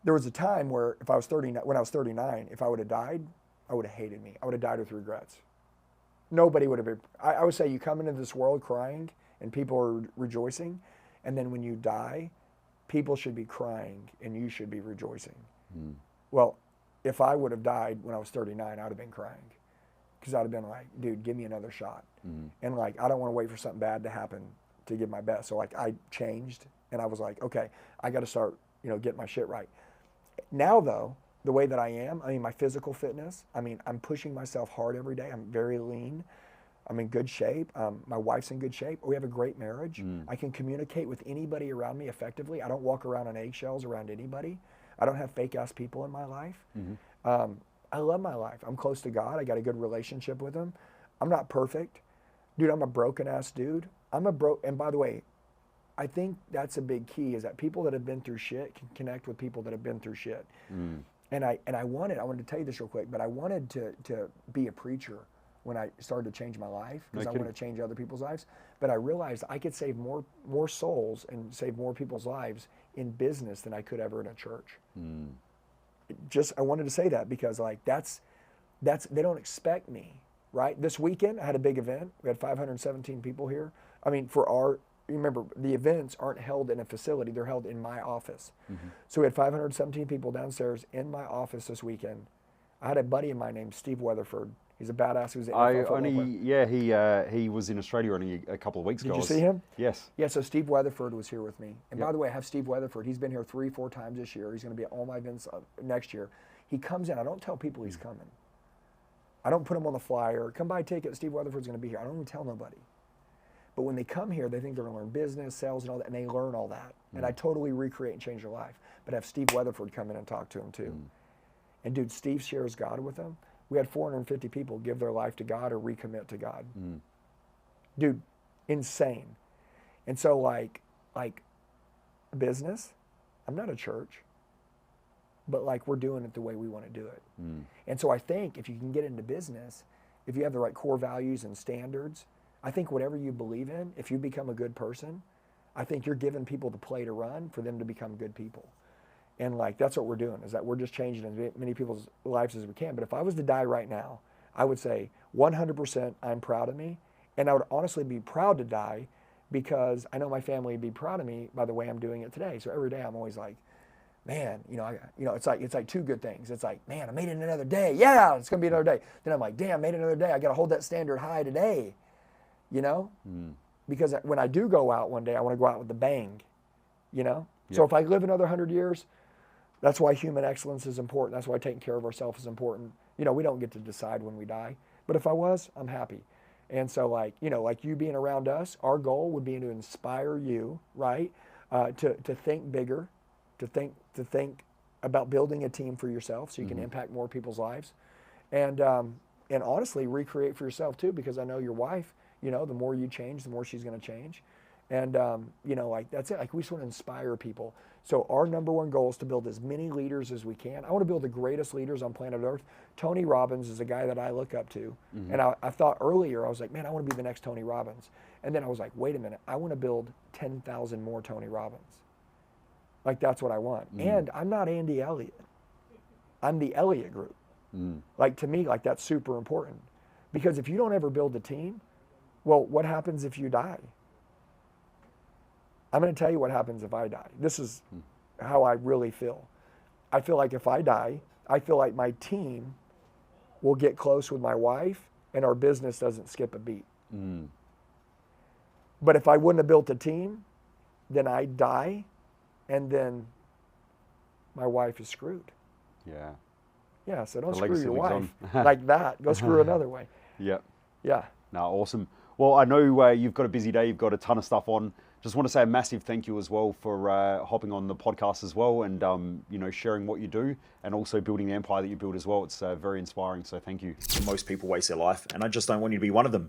[SPEAKER 1] There was a time where when I was 39, if I would have died, I would have hated me. I would have died with regrets. Nobody would have been. I would say you come into this world crying and people are rejoicing, and then when you die, people should be crying and you should be rejoicing. Well, if I would have died when I was 39, I would have been crying, because I'd have been like, dude, give me another shot. And like, I don't want to wait for something bad to happen to give my best. So like, I changed and I was like, okay, I got to start, getting my shit right. Now though, the way that I am, my physical fitness, I'm pushing myself hard every day. I'm very lean. I'm in good shape. My wife's in good shape. We have a great marriage. I can communicate with anybody around me effectively. I don't walk around on eggshells around anybody. I don't have fake ass people in my life. I love my life. I'm close to God. I got a good relationship with him. I'm not perfect. Dude, I'm a broken ass dude. And by the way, I think that's a big key, is that people that have been through shit can connect with people that have been through shit. And I wanted to tell you this real quick, but I wanted to be a preacher when I started to change my life, because I want to change other people's lives. But I realized I could save more souls and save more people's lives in business than I could ever in a church. I wanted to say that because like that's they don't expect me, right? This weekend I had a big event. We had 517 people here. Remember, the events aren't held in a facility, they're held in my office. So we had 517 people downstairs in my office this weekend. I had a buddy of mine named Steve Weatherford. He's a badass. He was an NFL football player.
[SPEAKER 6] He was in Australia only a couple of weeks ago.
[SPEAKER 1] Did you see him?
[SPEAKER 6] Yes.
[SPEAKER 1] Yeah, so Steve Weatherford was here with me. And by the way, I have Steve Weatherford. He's been here 3-4 times this year. He's going to be at all my events next year. He comes in. I don't tell people he's coming. I don't put him on the flyer. Come buy a ticket. Steve Weatherford's going to be here. I don't even tell nobody. But when they come here, they think they're going to learn business, sales, and all that, and they learn all that. And I totally recreate and change their life. But I have Steve Weatherford come in and talk to him too. And dude, Steve shares God with them. We had 450 people give their life to God or recommit to God. Dude, insane. And so like business, I'm not a church, but like we're doing it the way we want to do it. And so I think if you can get into business, if you have the right core values and standards, I think whatever you believe in, if you become a good person, I think you're giving people the play to run for them to become good people. And like, that's what we're doing, is that we're just changing as many people's lives as we can. But if I was to die right now, I would say 100% I'm proud of me. And I would honestly be proud to die because I know my family would be proud of me by the way I'm doing it today. So every day I'm always like, man, it's like two good things. It's like, man, I made it another day. Yeah, it's gonna be another day. Then I'm like, damn, I made it another day. I gotta hold that standard high today, Because when I do go out one day, I wanna go out with a bang, So if I live another 100 years, that's why human excellence is important. That's why taking care of ourselves is important. We don't get to decide when we die. But if I was, I'm happy. And so like you being around us, our goal would be to inspire you, right? To think bigger, to think about building a team for yourself so you can impact more people's lives. And honestly, recreate for yourself too, because I know your wife, the more you change, the more she's going to change. And, like that's it. Like we just want to inspire people. So our number one goal is to build as many leaders as we can. I want to build the greatest leaders on planet Earth. Tony Robbins is a guy that I look up to. And I thought earlier, I was like, man, I want to be the next Tony Robbins. And then I was like, wait a minute, I want to build 10,000 more Tony Robbins. Like, that's what I want. And I'm not Andy Elliott. I'm the Elliott Group. Like, to me, like, that's super important. Because if you don't ever build a team, well, what happens if you die? I'm going to tell you what happens if I die. This is how I really feel. I feel like if I die, I feel like my team will get close with my wife and our business doesn't skip a beat. But if I wouldn't have built a team, then I die and then my wife is screwed.
[SPEAKER 6] Yeah.
[SPEAKER 1] Yeah, so don't
[SPEAKER 6] The
[SPEAKER 1] screw
[SPEAKER 6] legacy
[SPEAKER 1] your
[SPEAKER 6] lives
[SPEAKER 1] wife
[SPEAKER 6] on.
[SPEAKER 1] like that. Go screw another way.
[SPEAKER 6] Yeah.
[SPEAKER 1] Yeah.
[SPEAKER 6] No, awesome. Well, I know you've got a busy day. You've got a ton of stuff on. Just want to say a massive thank you as well for hopping on the podcast as well, and you know, sharing what you do and also building the empire that you build as well. It's very inspiring. So thank you.
[SPEAKER 11] Most people waste their life, and I just don't want you to be one of them.